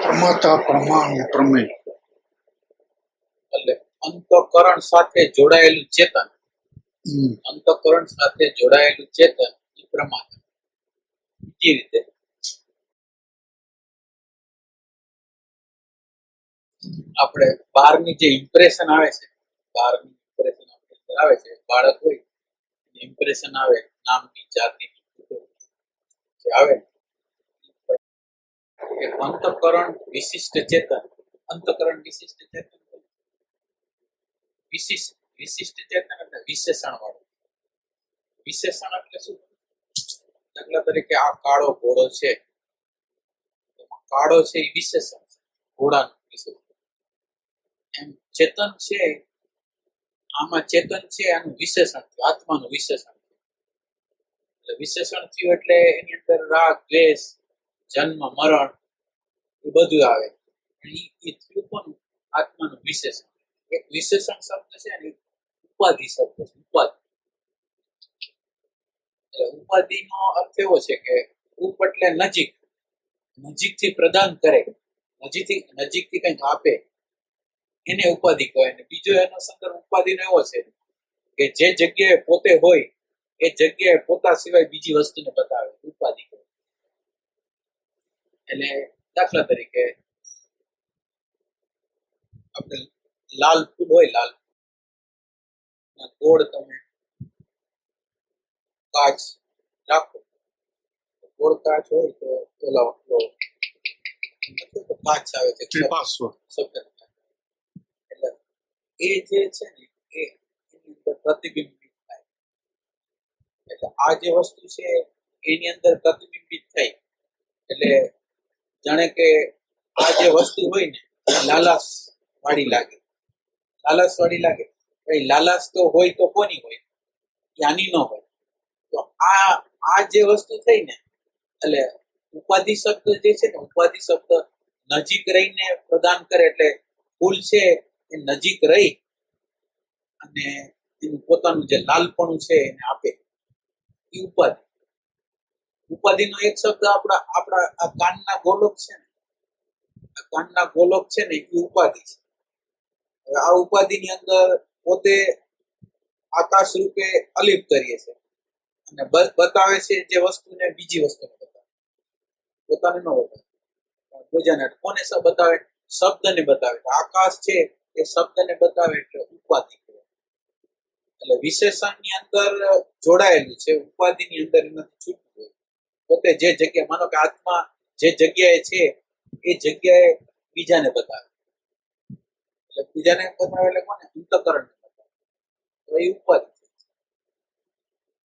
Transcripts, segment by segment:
પ્રમાતા પ્રમાણ ને પ્રમેય. એટલે અંતઃકરણ સાથે જોડાયેલું ચેતન, હમ. અંતઃકરણ સાથે જોડાયેલું ચેતન એ પ્રમાતા. બીજી રીતે આપણે બહારની જે ઇમ્પ્રેશન આવે છે, બહારની ઇમ્પ્રેશન આવે છે, બાળક હોય ઇમ્પ્રેશન આવે નામની જાતિની જે આવે અંતઃકરણ વિશિષ્ટ ચેતન. અંતઃકરણ વિશિષ્ટ ચેતન, વિશિષ્ટ ચેતન એટલે વિશેષણ વાળું. વિશેષણ એટલે શું? દાખલા તરીકે આ કાળો ઘોડો છે, કાળો છે એ વિશેષણ છે, ઘોડાનું વિશેષણ. એમ ચેતન છે, આમાં ચેતન છે આનું વિશેષણ થયું, આત્માનું વિશેષણ થયું. એટલે વિશેષણ થયું એટલે એની અંદર રાગ દ્વેષ જન્મ મરણ એ બધું આવે. એ થયું પણ આત્માનું વિશેષણ. એક વિશેષણ શબ્દ છે ને ઉપાધિ શબ્દ છે. ઉપાધિ એટલે ઉપાધિનો અર્થ એવો છે કે ઉપ એટલે નજીક, નજીકથી પ્રદાન કરે, નજીકથી કંઈક આપે, એને ઉપાધિ કહેવાય. ને બીજો એનો સંદર્ભ ઉપાધિનો એવો છે કે જે જગ્યાએ પોતે હોય એ જગ્યાએ પોતા સિવાય બીજી વસ્તુને બતાવે, ઉપાધિ કહેવાય. એટલે દાખલા તરીકે આપણે લાલ ફૂલ હોય, લાલ ગોળ તમે કાચ રાખો, ગોળ કાચ હોય તો ઓલા કાચ આવે છે સફેદ. એટલે એ જે છે ને એ એની અંદર પ્રતિબિંબિત થાય. એટલે આ જે વસ્તુ છે એની અંદર પ્રતિબિંબિત થઈ એટલે જાણે કે આ જે વસ્તુ હોય ને લાલાશ વાળી લાગે, લાલાશ વાળી લાગે. ભાઈ લાલાશ તો હોય તો કોની હોય? આની ન હોય. તો આ જે વસ્તુ થઈ ને એટલે ઉપાધિ શબ્દ જે છે ને, ઉપાધિ શબ્દ નજીક રહીને પ્રદાન કરે. એટલે ફૂલ છે એ નજીક રહી અને એનું પોતાનું જે લાલપણું છે એને આપે, એ ઉપાધિ. ઉપાધિનો એક શબ્દ આપણા આ કાનના ગોલોક છે ને, આ કાનના ગોલોક છે ને એ ઉપાધિ છે. હવે આ ઉપાધિની અંદર પોતે આકાશ રૂપે અલિપ કરીએ છે અને બતાવે છે જે વસ્તુને બીજી વસ્તુને બતાવે, પોતાને ન બતાવે, બીજાને. કોને બતાવે? શબ્દને બતાવે. આકાશ છે એ શબ્દને બતાવે એટલે ઉપાધિ. એટલે વિશેષણની અંદર જોડાયેલું છે, ઉપાધિની અંદર નથી છૂટતું હોય. પોતે જે જગ્યાએ, માનો કે આત્મા જે જગ્યાએ છે એ જગ્યાએ બીજાને બતાવે. એટલે બીજાને બતાવે એટલે કોને? અંતઃકરણને બતાવે. તો એ ઉપાધિ.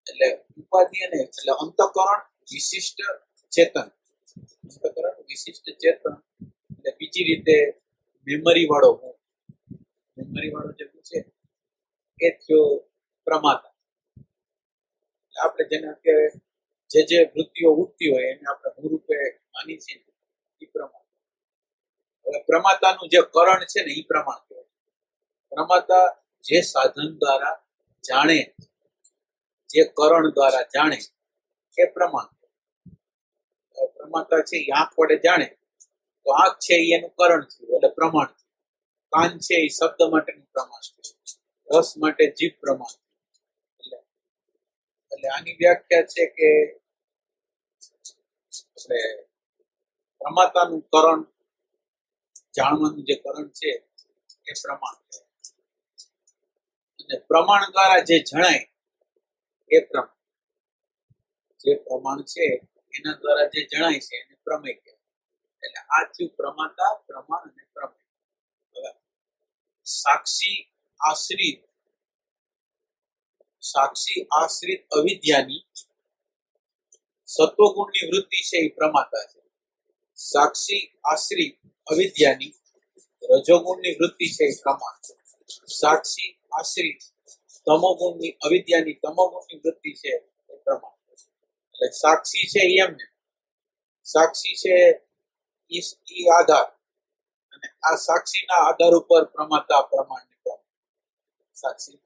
એટલે ઉપાધિ અને એટલે અંતઃકરણ વિશિષ્ટ ચેતન. અંતઃકરણ વિશિષ્ટ ચેતન એટલે બીજી રીતે મેમરી વાળો હું, મેમરી વાળો જે હું છે એ થયો પ્રમાતા. આપણે જેને અત્યારે જે વૃત્તિઓ ઉઠતી હોય એને આપણે હું રૂપે માની છીએ એ પ્રમાતા. હવે પ્રમાતાનું જે કરણ છે ને એ પ્રમાણ કહેવાય. પ્રમાતા જે સાધન દ્વારા જાણે, જે કરણ દ્વારા જાણે એ પ્રમાણ. પ્રમાતા છે એ આંખ વડે જાણે તો આંખ છે એ એનું કરણ થયું એટલે પ્રમાણ. કાન છે એ શબ્દ માટેનું પ્રમાણ થયું, રસ માટે જીભ પ્રમાણ. એટલે આની વ્યાખ્યા છે કે આપણે પ્રમાતાનું કરણ, જાણવાનું જે કરણ છે એ પ્રમાણ. અને પ્રમાણ દ્વારા જે જણાય એ પ્રમાણ. જે પ્રમાણ છે એના દ્વારા જે જણાય છે એને પ્રમેય કહેવાય. એટલે આ થયું પ્રમાતા, પ્રમાણ અને પ્રમેય. હવે સાક્ષી આશ્રિત અવિદ્યાની સત્વગુણની વૃત્તિ છે એ પ્રમાતા છે. સાક્ષી આશ્રિત અવિદ્યાની રજોગુણની વૃત્તિ છે એ પ્રમાણ છે. સાક્ષી આશ્રિત તમોગુણની અવિદ્યાની તમોગુણની વૃત્તિ છે એ પ્રમાણ. એટલે સાક્ષી છે એમને, સાક્ષી છે ઈ આધાર, અને આ સાક્ષીના આધાર ઉપર પ્રમાતા પ્રમાણ ને પ્રમાણ. સાક્ષી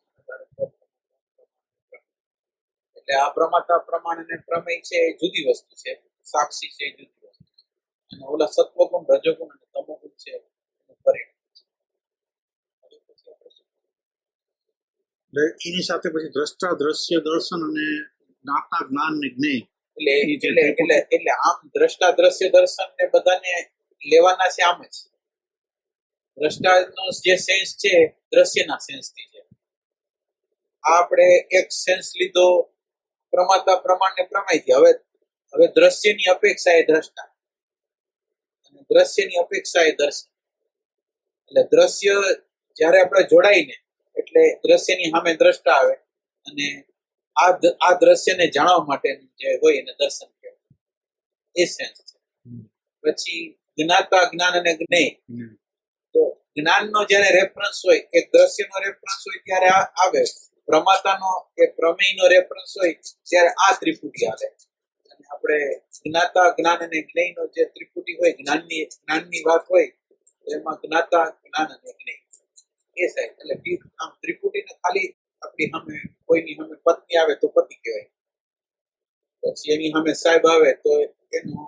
એટલે આ પ્રમાતા પ્રમાણ અને પ્રમેય છે એ જુદી વસ્તુ છે, સાક્ષી છે એ જુદી વસ્તુ છે. અને ઓલા સત્વગુણ, રજોગુણ અને તમોગુણ છે એનું પરિણામ છે. હવે પછી આપણે શું? એટલે એની સાથે પછી દ્રષ્ટા, દ્રશ્ય, દર્શન અને જ્ઞાતા, જ્ઞાન ને જ્ઞેય. એટલે આમ દ્રષ્ટા, દ્રશ્ય, દર્શન ને બધાને લેવાના છે આમ જ. દ્રષ્ટાનો જે સેન્સ છે દ્રશ્યના સેન્સથી છે. આ આપણે એક સેન્સ લીધો પ્રમાતા, પ્રમાણ ને પ્રમેયથી. હવે દ્રશ્યની અપેક્ષા એ દ્રષ્ટા અને દ્રશ્યની અપેક્ષા એ દર્શન. એટલે દ્રશ્ય જ્યારે આપણે જોડાઈને એટલે દ્રશ્યની સામે દ્રષ્ટા આવે અને આ દ્રશ્યને જાણવા માટે જે હોય એને દર્શન કહેવાય. એ સેન્સ છે. પછી જ્ઞાતા, જ્ઞાન અને જ્ઞેય. તો જ્ઞાનનો જ્યારે રેફરન્સ હોય, એક દ્રશ્યનો રેફરન્સ હોય ત્યારે આવે, પ્રમાતાનો કે પ્રમેયનો રેફરન્સ હોય ત્યારે આ ત્રિપુટી આવે. અને આપણે જ્ઞાતા, જ્ઞાન અને જ્ઞેયનો જે ત્રિપુટી હોય, જ્ઞાનની વાત હોય તો એમાં જ્ઞાતા, જ્ઞાન અને જ્ઞેય એ સાહેબ. એટલે આમ ત્રિપુટીને ખાલી આપણી સામે કોઈની સામે પત્ની આવે તો પતિ કહેવાય, પછી એની સામે સાહેબ આવે તો એનો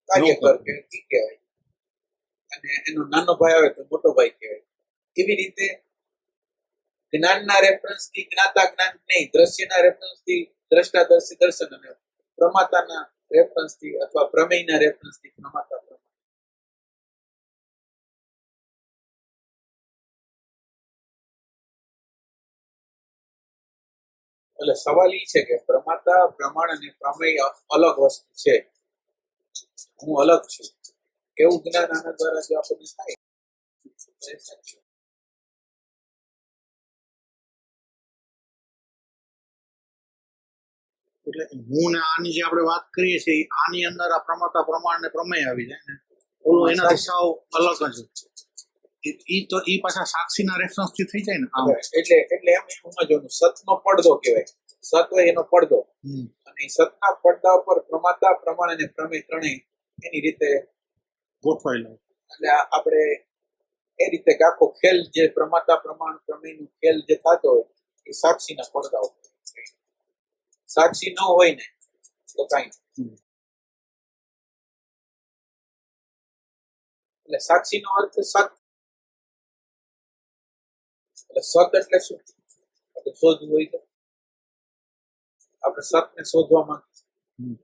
કાર્યકર કે ઈ કહેવાય, અને એનો નાનો ભાઈ આવે તો મોટો ભાઈ કહેવાય. એવી રીતે જ્ઞાનના રેફરન્સ થી જ્ઞાતા, જ્ઞાન નહીં, દ્રશ્યના રેફરન્સ થી દ્રષ્ટા, દર્શી, દર્શન અને પ્રમાતાના રેફરન્સ થી અથવા પ્રમેયના રેફરન્સ થી પ્રમાતા, પ્રમાણ. એટલે સવાલ એ છે કે પ્રમાતા, પ્રમાણ અને પ્રમેય અલગ વસ્તુ છે, હું અલગ છું એવું જ્ઞાન આના દ્વારા જો આપણને થાય તો એ સાચું. એટલે હું ને આની જે આપણે વાત કરીએ છીએ આની અંદર આ પ્રમાતા, પ્રમાણ ને પ્રમેય આવી જાય ને, ઓલો એનાથી સાવ અલગ જ. ઈ તો ઈ પાછા સાક્ષીના રેફરન્સ થી થઈ જાય ને. એટલે એમ સમજવાનું, સતનો પડદો કહેવાય. સત હોય એનો પડદો, અને સતના પડદા ઉપર પ્રમાતા, પ્રમાણ અને પ્રમેય ત્રણેય એની રીતે ગોઠવાયેલો. એટલે આપણે એ રીતે કે આખો ખેલ જે પ્રમાતા, પ્રમાણ, પ્રમેયનો ખેલ જે થતો હોય એ સાક્ષીના પડદા ઉપર. સાક્ષી ન હોય ને તો કઈ. એટલે સાક્ષી નો અર્થ સત. એટલે સત એટલે શું? આપણે શોધવું હોય તો આપણે સતને શોધવા માંગીએ.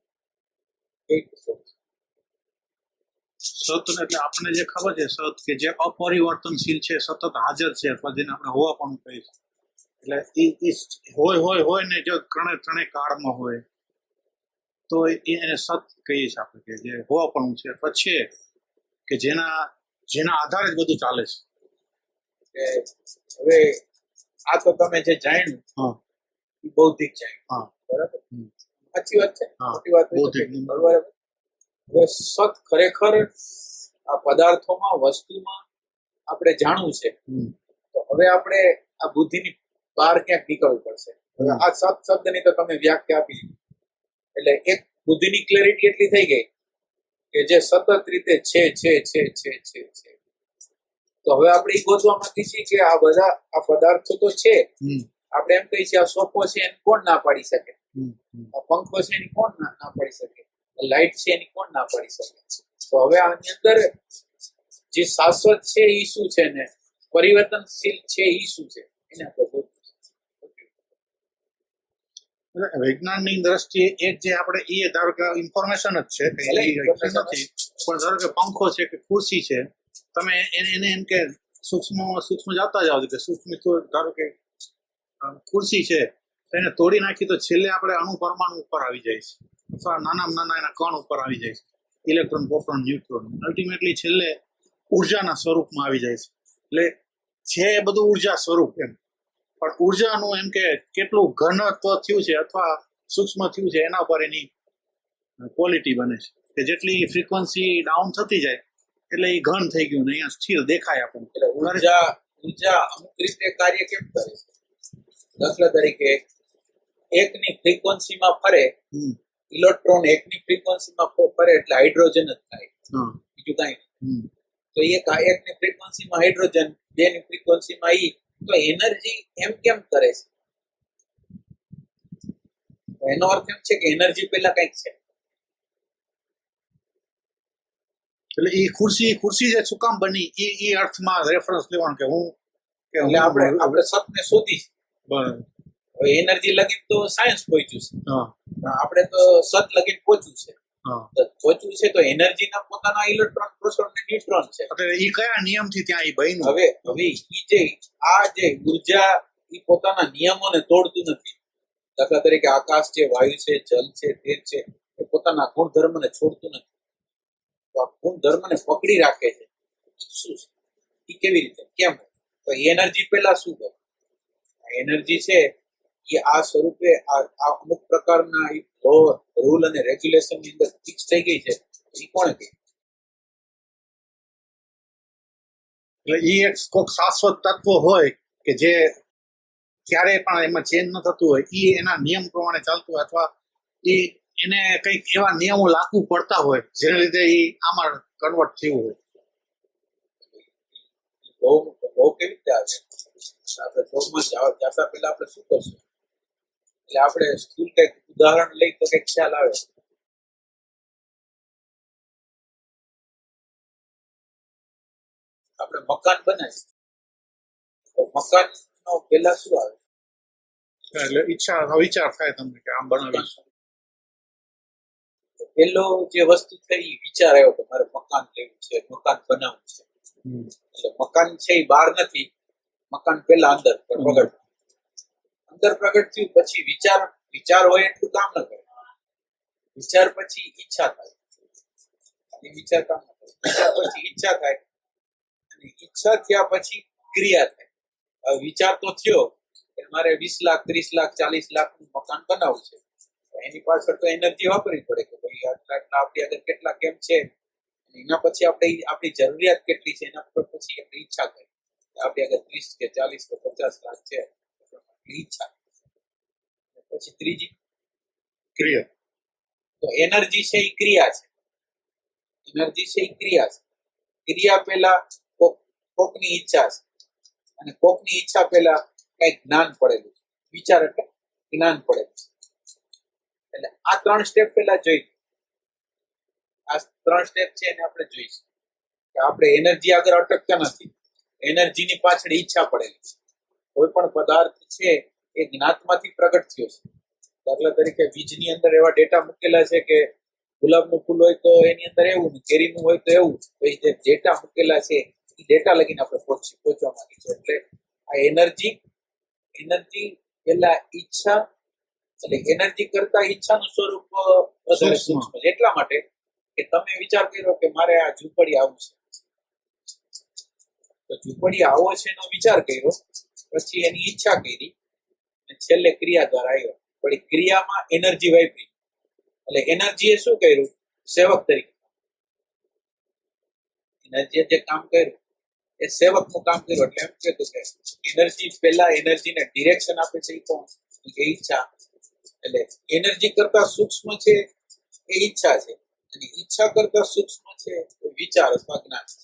સત એટલે આપણને જે ખબર છે સત કે જે અપરિવર્તનશીલ છે, સતત હાજર છે, અથવા જેને આપણે હોવા પણ કહીએ. એટલે હોય ને જો ત્રણે કાળમાં હોય તો એને સત કહીએ છીએ આપણે, કે જે હોવા પણ છે, પછી કે જેના આધારે જ બધું ચાલે છે. હવે આ તો તમે જે જાણ્યું એ બૌદ્ધિક જાણ્યું, બરાબર? સાચી વાત છે, મોટી વાત બરાબર. હવે સત ખરેખર આ પદાર્થોમાં, વસ્તુમાં આપણે જાણવું છે તો હવે આપણે આ બુદ્ધિની બહાર ક્યાંક નીકળવું પડશે. હવે આ સત શબ્દની તો તમે વ્યાખ્યા આપી, એટલે એક બુદ્ધિની ક્લેરિટી એટલી થઈ ગઈ કે જે સતત રીતે છે. તો હવે આપણે એ ગોતવા માંગીએ છીએ કે આ બધા આ પદાર્થો તો છે. આપણે એમ કહીએ છીએ આ સોફો છે એને કોણ ના પાડી શકે, આ પંખો છે એની કોણ ના પાડી શકે, લાઈટ છે એની કોણ ના પાડી શકે. તો હવે આની અંદર જે શાશ્વત છે એ શું છે ને પરિવર્તનશીલ છે એ શું છે એને આપણે ગોતવું. વિજ્ઞાનની દ્રષ્ટિએ એક જે આપણે એ ધારો કે ઇન્ફોર્મેશન જ છે, નથી, પણ ધારો કે પંખો છે કે ખુરશી છે, તમે એને એમ કે સૂક્ષ્મ જતા જાવ કે સૂક્ષ્મ, ધારો કે ખુરશી છે એને તોડી નાખી તો છેલ્લે આપણે અણુ પરમાણુ ઉપર આવી જાય છે, અથવા નાના એના કણ ઉપર આવી જાય છે, ઇલેક્ટ્રોન, પ્રોટોન, ન્યુટ્રોન, અલ્ટિમેટલી છેલ્લે ઉર્જાના સ્વરૂપમાં આવી જાય છે. એટલે છે એ બધું ઉર્જા સ્વરૂપ એમ, પણ ઉર્જાનું એમ કે કેટલું ઘનત્વ થયું છે અથવા સૂક્ષ્મ થયું છે એના ઉપર એની ક્વોલિટી બને છે, કે જેટલી ફ્રીક્વન્સી ડાઉન થતી જાય એટલે એ ઘન થઈ ગયું ને અહીંયા સ્થિર દેખાય આપણને. એટલે ઉર્જા અમુક રીતે કાર્ય કેમ કરે છે? દાખલા તરીકે એકની ફ્રીક્વન્સીમાં ફરે ઇલેક્ટ્રોન, એકની ફ્રીક્વન્સીમાં ફરે એટલે હાઇડ્રોજન જ થાય, બીજું કઈ નહીં. તો એકની ફ્રીક્વન્સીમાં હાઇડ્રોજન, બેની ફ્રીક્વન્સીમાં ઈ, તો એનર્જી એમ કેમ કરે છે? એનો અર્થ એમ છે કે એનર્જી પેલા કઈક છે. એટલે એ ખુરશી જે શું કામ બની એ અર્થમાં રેફરન્સ લેવાનું કે હું એટલે આપણે સતને શોધી બરાબર. હવે એનર્જી લગી તો સાયન્સ પહોંચ્યું છે હા પણ આપણે તો સત લગી પહોંચ્યું છે હા તો પહોંચ્યું છે તો એનર્જીના પોતાના ઇલેક્ટ્રોન પ્રોટોન ને ન્યુટ્રોન છે એટલે એ કયા નિયમથી ત્યાં એ બન્યું હવે ઈ જે ઉર્જા ઈ પોતાના નિયમોને તોડતું નથી. દાખલા તરીકે આકાશ છે, વાયુ છે, જલ છે, તેજ છે, એ પોતાના ગુણધર્મને છોડતું નથી. તો આ ગુણધર્મને પકડી રાખે છે. ઈ શું છે? ઈ કેવી રીતે? કેમ? તો એનર્જી પહેલા શું કરે? એનર્જી છે એ આ સ્વરૂપે આ અમુક પ્રકારના રૂલ અને રેગ્યુલેશન ની અંદર ફિક્સ થઈ ગઈ છે. એ કોણે કહી? એટલે એ એક કોઈક શાશ્વત તત્વ હોય કે જે ક્યારેય પણ એમાં ચેન્જ ન થતું હોય એ એના નિયમ પ્રમાણે ચાલતું હોય અથવા એને કંઈક એવા નિયમો લાગુ પડતા હોય જેના લીધે એ આમાં કન્વર્ટ થયું હોય. બહુ કેવી રીતે આવે? આપણે જોબમાં જતા પહેલા આપણે શું કરશું? એટલે આપણે સ્કૂલ કંઈક ઉદાહરણ લઈ તો કંઈક ખ્યાલ આવે. આપણે મકાન બનાવીએ તો મકાન નો પેલા શું આવે? એટલે વિચાર થાય તમને કે આમ બનાવીશ. પેલો જે વસ્તુ થઈ વિચાર આવ્યો કે મારે મકાન લેવું છે, મકાન બનાવવું છે. એટલે મકાન છે એ બહાર નથી, મકાન પેલા અંદર પ્રગટ. અંદર પ્રગટ થયું પછી વિચાર હોય એટલું કામ ન કરે. વિચાર પછી ઈચ્છા થાય. વિચાર કામ ન કરે. વિચાર પછી ઈચ્છા થાય અને ઈચ્છા થયા પછી ક્રિયા થાય. હવે વિચાર તો થયો કે મારે 20 લાખ, 30 લાખ, 40 લાખ નું મકાન બનાવવું છે. એની પાછળ તો એનર્જી વાપરવી પડે કે ભાઈ આટલા આપણી આગળ કેટલા કેમ છે, એના પછી આપણી જરૂરિયાત કેટલી છે, એના પર પછી આપણી ઈચ્છા કરી આપણી આગળ 30 કે 40 કે 50 લાખ છે ઈચ્છા. પછી ત્રીજી ક્રિયા. તો એનર્જી છે એ ક્રિયા છે. એનર્જી છે એ ક્રિયા છે. ક્રિયા પહેલા કોકની ઈચ્છા છે અને કોકની ઈચ્છા પહેલા કઈ જ્ઞાન પડેલું છે. વિચાર એટલે જ્ઞાન પડેલું છે. એટલે આ 3 સ્ટેપ પહેલા જોઈ. આ 3 સ્ટેપ છે એને આપણે જોઈશું કે આપણે એનર્જી આગળ અટકતા નથી. એનર્જીની પાછળ ઈચ્છા પડેલી છે. કોઈ પણ પદાર્થ છે એ જ્ઞાતમાંથી પ્રગટ થયો છે. દાખલા તરીકે બીજની અંદર એવા ડેટા મૂકેલા છે કે ગુલાબનું ફૂલ હોય તો એની અંદર એવું, કેરીનું હોય તો એવું. તો એ જે ડેટા મૂકેલા છે એ ડેટા લગીને આપણે પહોંચવા માંગી છે. એટલે આ એનર્જી પેલા ઈચ્છા, એટલે એનર્જી કરતા ઈચ્છાનું સ્વરૂપ વધારે સૂક્ષ્મ છે. એટલા માટે કે તમે વિચાર કર્યો કે મારે આ ઝૂંપડી આવું છે, તો ઝૂંપડી આવો છે એનો વિચાર કર્યો, પછી એની ઈચ્છા કરી અને છેલ્લે ક્રિયા દ્વારા આવ્યો. પણ ક્રિયામાં એનર્જી વાપરી. એટલે એનર્જી એ શું કર્યું? સેવક તરીકે. એનર્જીએ જે કામ કર્યું એ સેવકનું કામ કર્યું. એટલે એમ કહેતું કે એનર્જી પહેલા એનર્જીને ડિરેક્શન આપે છે એ કોણ? કે ઈચ્છા. એટલે એનર્જી કરતા સૂક્ષ્મ છે એ ઈચ્છા છે અને ઈચ્છા કરતા સૂક્ષ્મ છે એ વિચાર અથવા જ્ઞાન છે.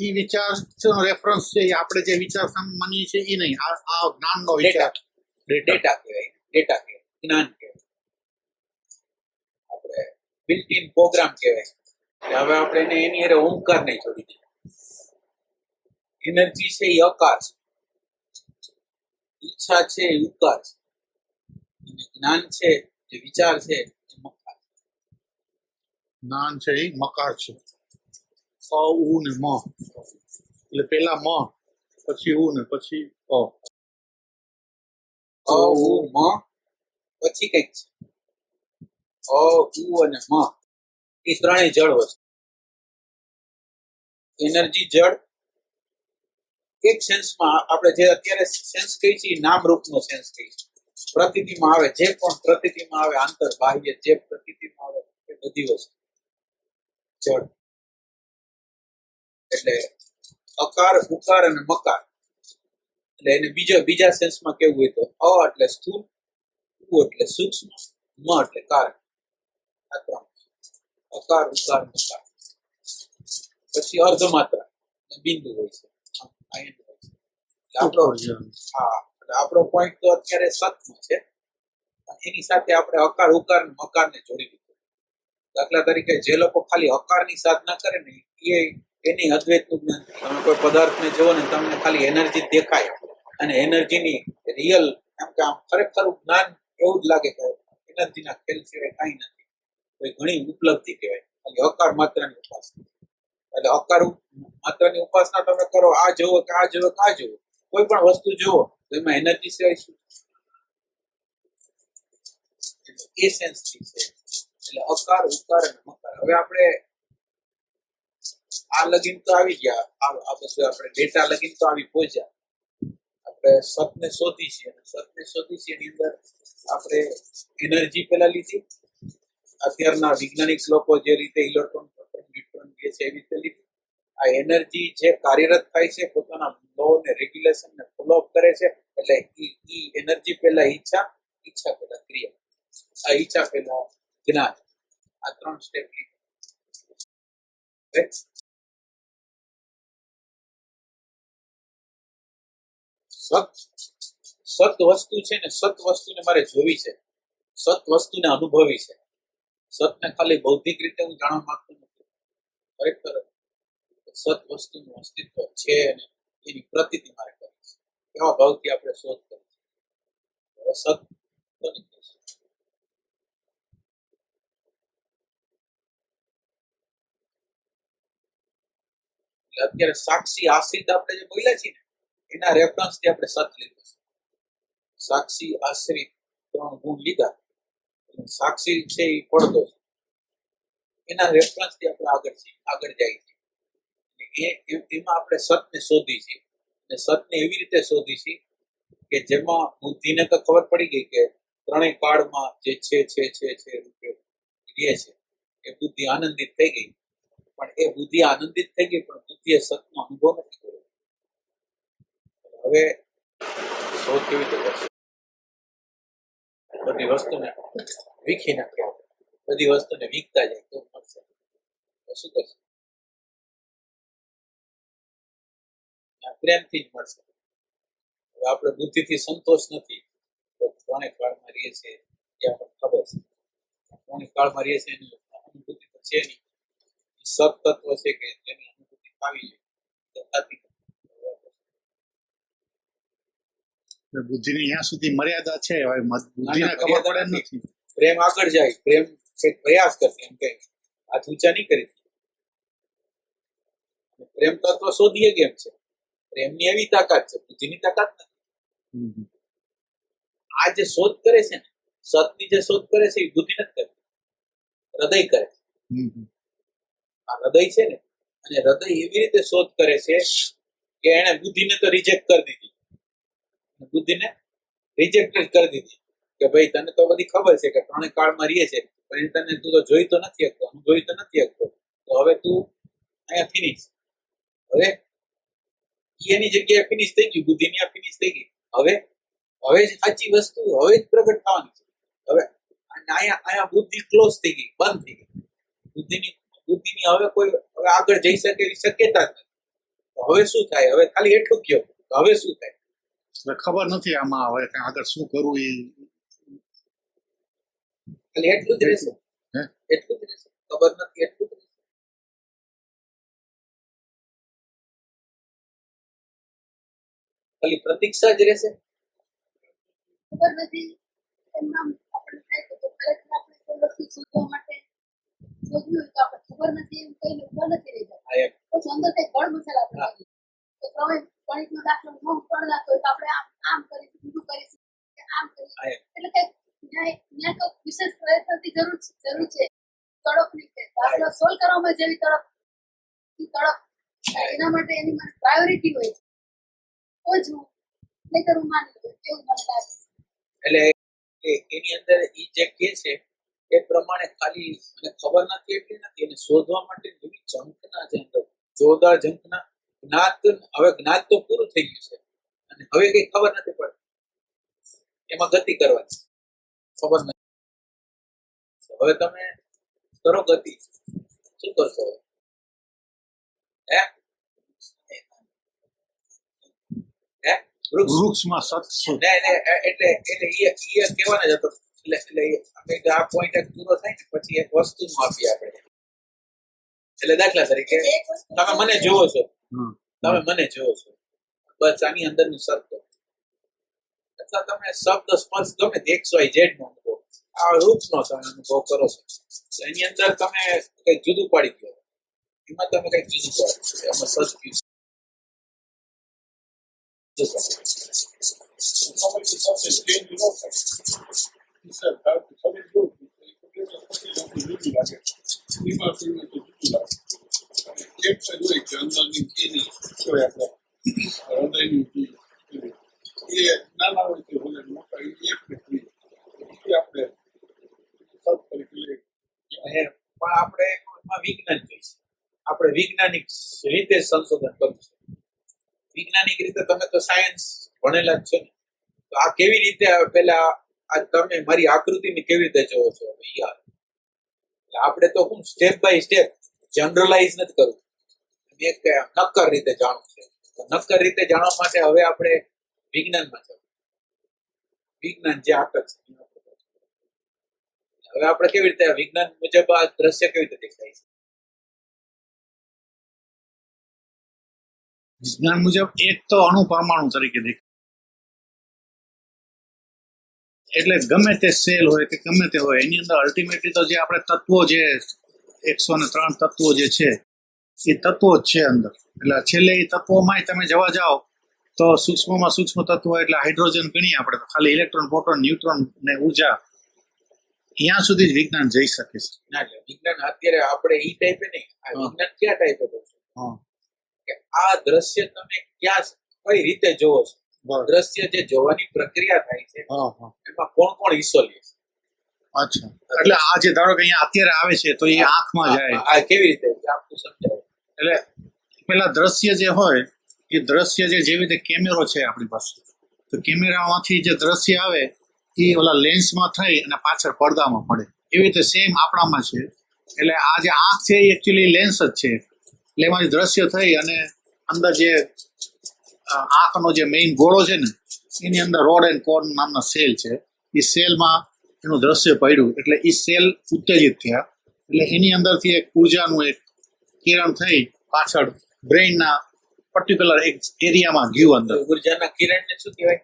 એ વિચાર રેફરન્સ છે આપણે જે વિચાર માનીએ છીએ એ નહીં, આ જ્ઞાનનો વિચાર. ડેટા કહેવાય. ડેટા કહેવાય, જ્ઞાન કહેવાય. આપણે બિલ્ટ ઇન પ્રોગ્રામ કહેવાય. હવે આપણે એની હારે ઓમકાર નહીં જોડી દઈએ. એનર્જી છે એ અકાર છે, ઈચ્છા છે એ ઉકાર છે, અને જ્ઞાન છે જે વિચાર છે એ મકાર. જ્ઞાન છે એ મકાર છે. અ ઉ ને મ. એટલે પેલા મ, પછી ઉ ને પછી અ. અ ઉ મ પછી કઈક છે. અ ઉ અને મ એ ત્રણેય જળ વસ્તુ. એનર્જી જળ. એક સેન્સમાં આપણે જે અત્યારે સેન્સ કહી છીએ નામ રૂપનો સેન્સ કહી છે. પ્રતીતિમાં આવે, જે પણ પ્રતીતિમાં આવે, આંતર બાહ્ય જે પ્રતીતિમાં આવે એ બધી વસ્તુ જળ. એટલે અકાર, ઉકાર અને મકાર. એટલે એને બીજા સેન્સમાં કેવું હોય તો અ એટલે સ્થૂળ, ઉ એટલે સૂક્ષ્મ, મ એટલે કારણ. આ ત્રણ અકાર, ઉકાર, મકાર. પછી અર્ધમાત્રા બિંદુ હોય છે. આપણો પોઈન્ટ તો અત્યારે સતનો છે. એની સાથે આપણે અકાર, ઉકાર, મકાર ને જોડી દીધું. દાખલા તરીકે જે લોકો ખાલી હકારની સાધના કરે ને એ એની અદ્વૈતનું જ્ઞાન. તમે કોઈ પદાર્થને જુઓ ને તમને ખાલી એનર્જી દેખાય અને એનર્જીની રિયલ એમ કે આમ ખરેખર જ્ઞાન એવું જ લાગે કે એનર્જીના ખેલ સિવાય કાંઈ નથી. તો એ ઘણી ઉપલબ્ધિ કહેવાય. ખાલી હકાર માત્રની ઉપાસના. એટલે હકાર માત્રની ઉપાસના તમે કરો, આ જુઓ કે આ જુઓ કે આ જુઓ, કોઈ પણ વસ્તુ જુઓ તો એમાં એનર્જી સિવાય શું? એ સેન્સથી છે. એટલે અકાર ઉકાર અને મકાર. હવે આપણે આ લગીન તો આવી ગયા, આ બધું આપણે ડેટા લગીન તો આવી પહોંચ્યા. આપણે સતને શોધી છીએ અને સતને શોધી છીએ એની અંદર આપણે એનર્જી પેલા લીધી. અત્યારના વૈજ્ઞાનિક લોકો જે રીતે ઇલેક્ટ્રોન પ્રોટોન ન્યુટ્રોન કહે છે એવી રીતે લીધી. આ એનર્જી જે કાર્યરત થાય છે પોતાના લો ને રેગ્યુલેશન ને ફોલો અપ કરે છે. એટલે ઈ એનર્જી પહેલા ઈચ્છા, ઈચ્છા પહેલા ક્રિયા, આ ઈચ્છા પહેલા જ્ઞાન. આ 3 સ્ટેપ સત વસ્તુ છે ને, સત વસ્તુને મારે જોવી છે, સત વસ્તુને અનુભવી છે. સતને ખાલી બૌદ્ધિક રીતે હું જાણવા માંગતો નથી. ખરેખર સત વસ્તુનું અસ્તિત્વ છે અને એની પ્રતીતિ મારે કરવી છે. એવા ભાવથી આપણે શોધ કરી છે. સત કોની કહે છે? એટલે અત્યારે સાક્ષી આશ્રિત આપણે જે બોલ્યા છીએ ને એના રેફરન્સ થી આપણે સત લીધું છે. સાક્ષી આશ્રિત 3 ગુણ લીધા. સાક્ષી છે એ પડદો છે, એના રેફરન્સ થી આપણે આગળ જાય છે. એમાં આપણે સતને શોધી છે અને સતને એવી રીતે શોધી છે કે જેમાં બુદ્ધિને તો ખબર પડી ગઈ કે ત્રણેય કાળમાં જે છે રૂપે રહે છે. એ બુદ્ધિ આનંદિત થઈ ગઈ. પણ એ બુદ્ધિ આનંદિત થઈ ગઈ પણ બુદ્ધિએ સતનો અનુભવ નથી કર્યો. હવે શોધ કેવી રીતે કરશે? બધી વસ્તુને વીખી નાખ્યા, બધી વસ્તુને વીખતા જાય તો મળશે. તો શું કરશે? પ્રેમથી જ મળશે. હવે આપણે બુદ્ધિથી સંતોષ નથી તો ત્રણેય કાળમાં રહીએ છીએ એ આપણને ખબર છે. ત્રણેય કાળમાં રહીએ છીએ એની અનુભૂતિ તો છે નહીં. સત તત્વ છે કે જેની અનુભૂતિ આવી જાય. બુદ્ધિની અહીંયા સુધી મર્યાદા છે, હવે બુદ્ધિને ખબર પડે નથી. પ્રેમ આગળ જાય, પ્રેમ પ્રયાસ કરશે એમ કે હાથ ઊંચા નહીં કરી. પ્રેમ તત્વ શોધીએ કેમ છે? પ્રેમની એવી તાકાત છે, બુદ્ધિની તાકાત નથી. આ જે શોધ કરે છે ને, સતની જે શોધ કરે છે એ બુદ્ધિ નથી કરતી, હૃદય કરે છે. આ હૃદય છે ને, અને હૃદય એવી રીતે શોધ કરે છે કે એને બુદ્ધિને તો રિજેક્ટ કરી દીધી. બુદ્ધિને રિજેક્ટ કરી દીધી કે ભાઈ તને તો બધી ખબર છે કે ત્રણેય કાળમાં રહીએ છે, પણ તને તું તો જોઈ તો નથી શકતો, અનુભવી તો નથી શકતો. તો હવે તું અહીંયા ફિનિશ. હવે એની જગ્યાએ ફિનિશ થઈ ગયું, બુદ્ધિની આ ફિનિશ થઈ ગઈ. હવે જ સાચી વસ્તુ હવે જ પ્રગટ થવાની છે. હવે અહીંયા બુદ્ધિ ક્લોઝ થઈ ગઈ, બંધ થઈ ગઈ. બુદ્ધિની હવે કોઈ હવે આગળ જઈ શકે એવી શક્યતા જ નથી. તો હવે શું થાય? હવે ખાલી એટલું કહ્યું, તો હવે શું થાય? ખબર નથી આમાં હવે આગળ શું કરવું એ. ખાલી એટલું જ રહેશે, એટલું જ રહેશે. ખબર નથી એટલું જ રહેશે. ખાલી પ્રતીક્ષા જ રહેશે. ખબર નથી એમના આપણે થાય તો ખરેખર આપણે કોઈ વસ્તુ શોધવા માટે શોધવી હોય તો આપણે ખબર નથી એમ કહીને ઉભા નથી રહી જતા. પછી અંદર કઈ ગળ મસાલા બનાવી તો તમે ગણિતનો દાખલો ન પણ દાખલો તો આપણે આમ કરીશું, બીજું કરીશું, આમ કરીશું. એટલે કે ત્યાં તો વિશેષ પ્રયત્નની જરૂર છે. તડપની છે દાખલો સોલ્વ કરવામાં જેવી તડપ એના માટે એની મને પ્રાયોરિટી હોય છે તો જ હું નહીતર હું માની લઉં એવું મને લાગે. એટલે એની અંદર એ જે કે છે એ પ્રમાણે ખાલી મને ખબર નથી એટલી નથી, એને શોધવા માટે એવી ઝંખના છે અંદર, જોરદાર ઝંખના. જ્ઞાત તો પૂરું થઈ ગયું છે અને હવે કઈ ખબર નથી પડતી. એમાં ગતિ કરવાની ખબર નથી. હવે તમે કરો ગતિ, શું કરશો? વૃક્ષમાં સત એટલે એ કહેવાના જ હતો એટલે અમે આ પોઈન્ટ એક પૂરો થાય ને પછી એક વસ્તુનું આપીએ આપણે. એટલે દાખલા તરીકે એક વસ્તુ તમે મને જુઓ છો, હમ. તમે મને જુઓ છો, બસ આની અંદરનું શબ્દ અથવા તમે શબ્દ સ્પર્શ ગમે તે XYZ નો અનુભવ, આ રૂપનો તમે અનુભવ કરો છો, તો એની અંદર તમે કંઈક જુદું પાડી દો, એમાં તમે કંઈક જુદું પાડી દો, એમાં સબસ્ટિટ્યુટ પણ આપણે એમાં વિજ્ઞાન જોઈશે. આપણે વૈજ્ઞાનિક રીતે સંશોધન કરવું છે. વૈજ્ઞાનિક રીતે તમે તો સાયન્સ ભણેલા જ છો ને, તો આ કેવી રીતે પેલા આ તમે મારી આકૃતિને કેવી રીતે જોવો છો યાર? આપણે તો હું સ્ટેપ બાય સ્ટેપ જનરલાઇઝ નથી કરવું, એક નક્કર રીતે જાણવું છે. નક્કર રીતે જાણવા માટે હવે આપણે વિજ્ઞાનમાં જવું, વિજ્ઞાન જે આગળ છે. હવે આપણે કેવી રીતે વિજ્ઞાન મુજબ આ દ્રશ્ય કેવી રીતે દેખાય છે? વિજ્ઞાન મુજબ એક તો અણુ પરમાણુ તરીકે દેખાય, એટલે ગમે તે સેલ હોય કે ગમે તે હોય એની અંદર અલ્ટિમેટલી તો જે આપણે તત્વો જે 103 તત્વો જે છે એ તત્વો જ છે અંદર. એટલે છેલ્લે એ તત્વોમાં તમે જવા જાઓ તો સૂક્ષ્મમાં સૂક્ષ્મ તત્વો એટલે હાઇડ્રોજન ગણીએ આપણે તો ખાલી ઇલેક્ટ્રોન, પ્રોટોન, ન્યુટ્રોન ને ઉર્જા, ત્યાં સુધી જ વિજ્ઞાન જઈ શકે છે. ના, એટલે વિજ્ઞાન અત્યારે આપણે ઈ ટાઈપે નહીં, આ વિજ્ઞાન કયા ટાઈપે કરશું કે આ દ્રશ્ય તમે ક્યાં કઈ રીતે જોવો છો, દ્રશ્ય જે જોવાની પ્રક્રિયા થાય છે એમાં કોણ કોણ હિસ્સો લે છે. અચ્છા, એટલે આ જે ધારો કે અહીંયા અત્યારે આવે છે તો એ આંખમાં જાય, આ કેવી રીતે આપનું સમજાવો. એટલે પેલા દ્રશ્ય જે હોય એ દ્રશ્ય જેવી રીતે કેમેરો છે આપણી પાસે, તો કેમેરામાંથી જે દ્રશ્ય આવે એ ઓલા લેન્સમાં થઈ અને પાછળ પડદામાં પડે. એવી રીતે સેમ આપણામાં છે. એટલે આ જે આંખ છે એ એકચ્યુઅલી લેન્સ જ છે, એટલે એમાંથી દ્રશ્ય થઈ અને અંદર જે આંખનો જે મેઇન ગોળો છે ને એની અંદર રોડ એન્ડ કોર્ન નામના સેલ છે. એ સેલમાં એનું દ્રશ્ય પડ્યું એટલે એ સેલ ઉત્તેજિત થયા, એટલે એની અંદરથી એક ઉર્જાનું એક કિરણ થઈ પાછળ બ્રેઇનના પર્ટિક્યુલર એક એરિયામાં ગયું અંદર. ઉર્જાના કિરણને શું કહેવાય?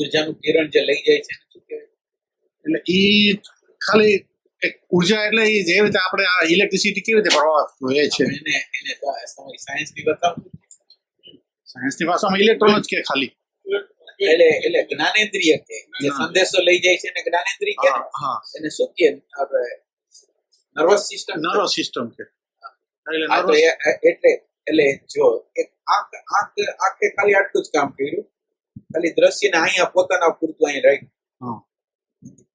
ઉર્જાનું કિરણ જે લઈ જાય છે એને શું કહેવાય? એટલે એ ખાલી એક ઉર્જા, એટલે એ જેવી રીતે આપણે આ ઇલેક્ટ્રિસિટી કેવી રીતે પ્રવાહ વહે છે એને તો તમારી સાયન્સની બતાવો. સાયન્સની ભાષામાં ઇલેક્ટ્રોન જ કે ખાલી, એટલે જ્ઞાનેન્દ્રિય કે જે સંદેશો લઈ જાય છે એને જ્ઞાનેન્દ્રિય કે એને શું કે આપણે નર્વસ સિસ્ટમ, નર્વસ સિસ્ટમ કે. એટલે જો એક આંખે ખાલી આટલું જ કામ કર્યું, ખાલી દ્રશ્યને અહીંયા પોતાના પૂરતું અહીં રાખ્યું.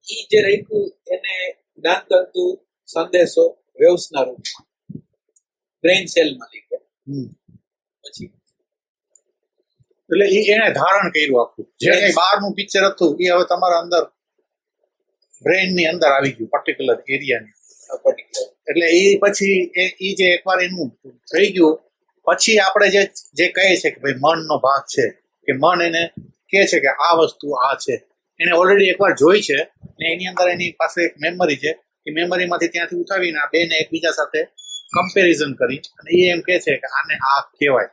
ઈ જે રાખ્યું એને જ્ઞાનતંતુ સંદેશો વેવ્સના રૂપમાં બ્રેઇન સેલમાં લઈ ગયા. પછી એટલે એને ધારણ કર્યું આખું, જે કઈ બહારનું પિક્ચર હતું એ હવે તમારા અંદર બ્રેઇન ની અંદર આવી ગયું પર્ટિક્યુલર એરિયાની. એટલે એ પછી એ જે એકવાર એનું થઈ ગયું પછી આપણે જે કહે છે કે ભાઈ મનનો ભાગ છે, કે મન એને કહે છે કે આ વસ્તુ આ છે, એને ઓલરેડી એકવાર જોઈ છે ને એની અંદર એની પાસે એક મેમરી છે, એ મેમરીમાંથી ત્યાંથી ઉઠાવીને આ બેને એકબીજા સાથે કમ્પેરિઝન કરી અને એ એમ કહે છે કે આને આ કહેવાય.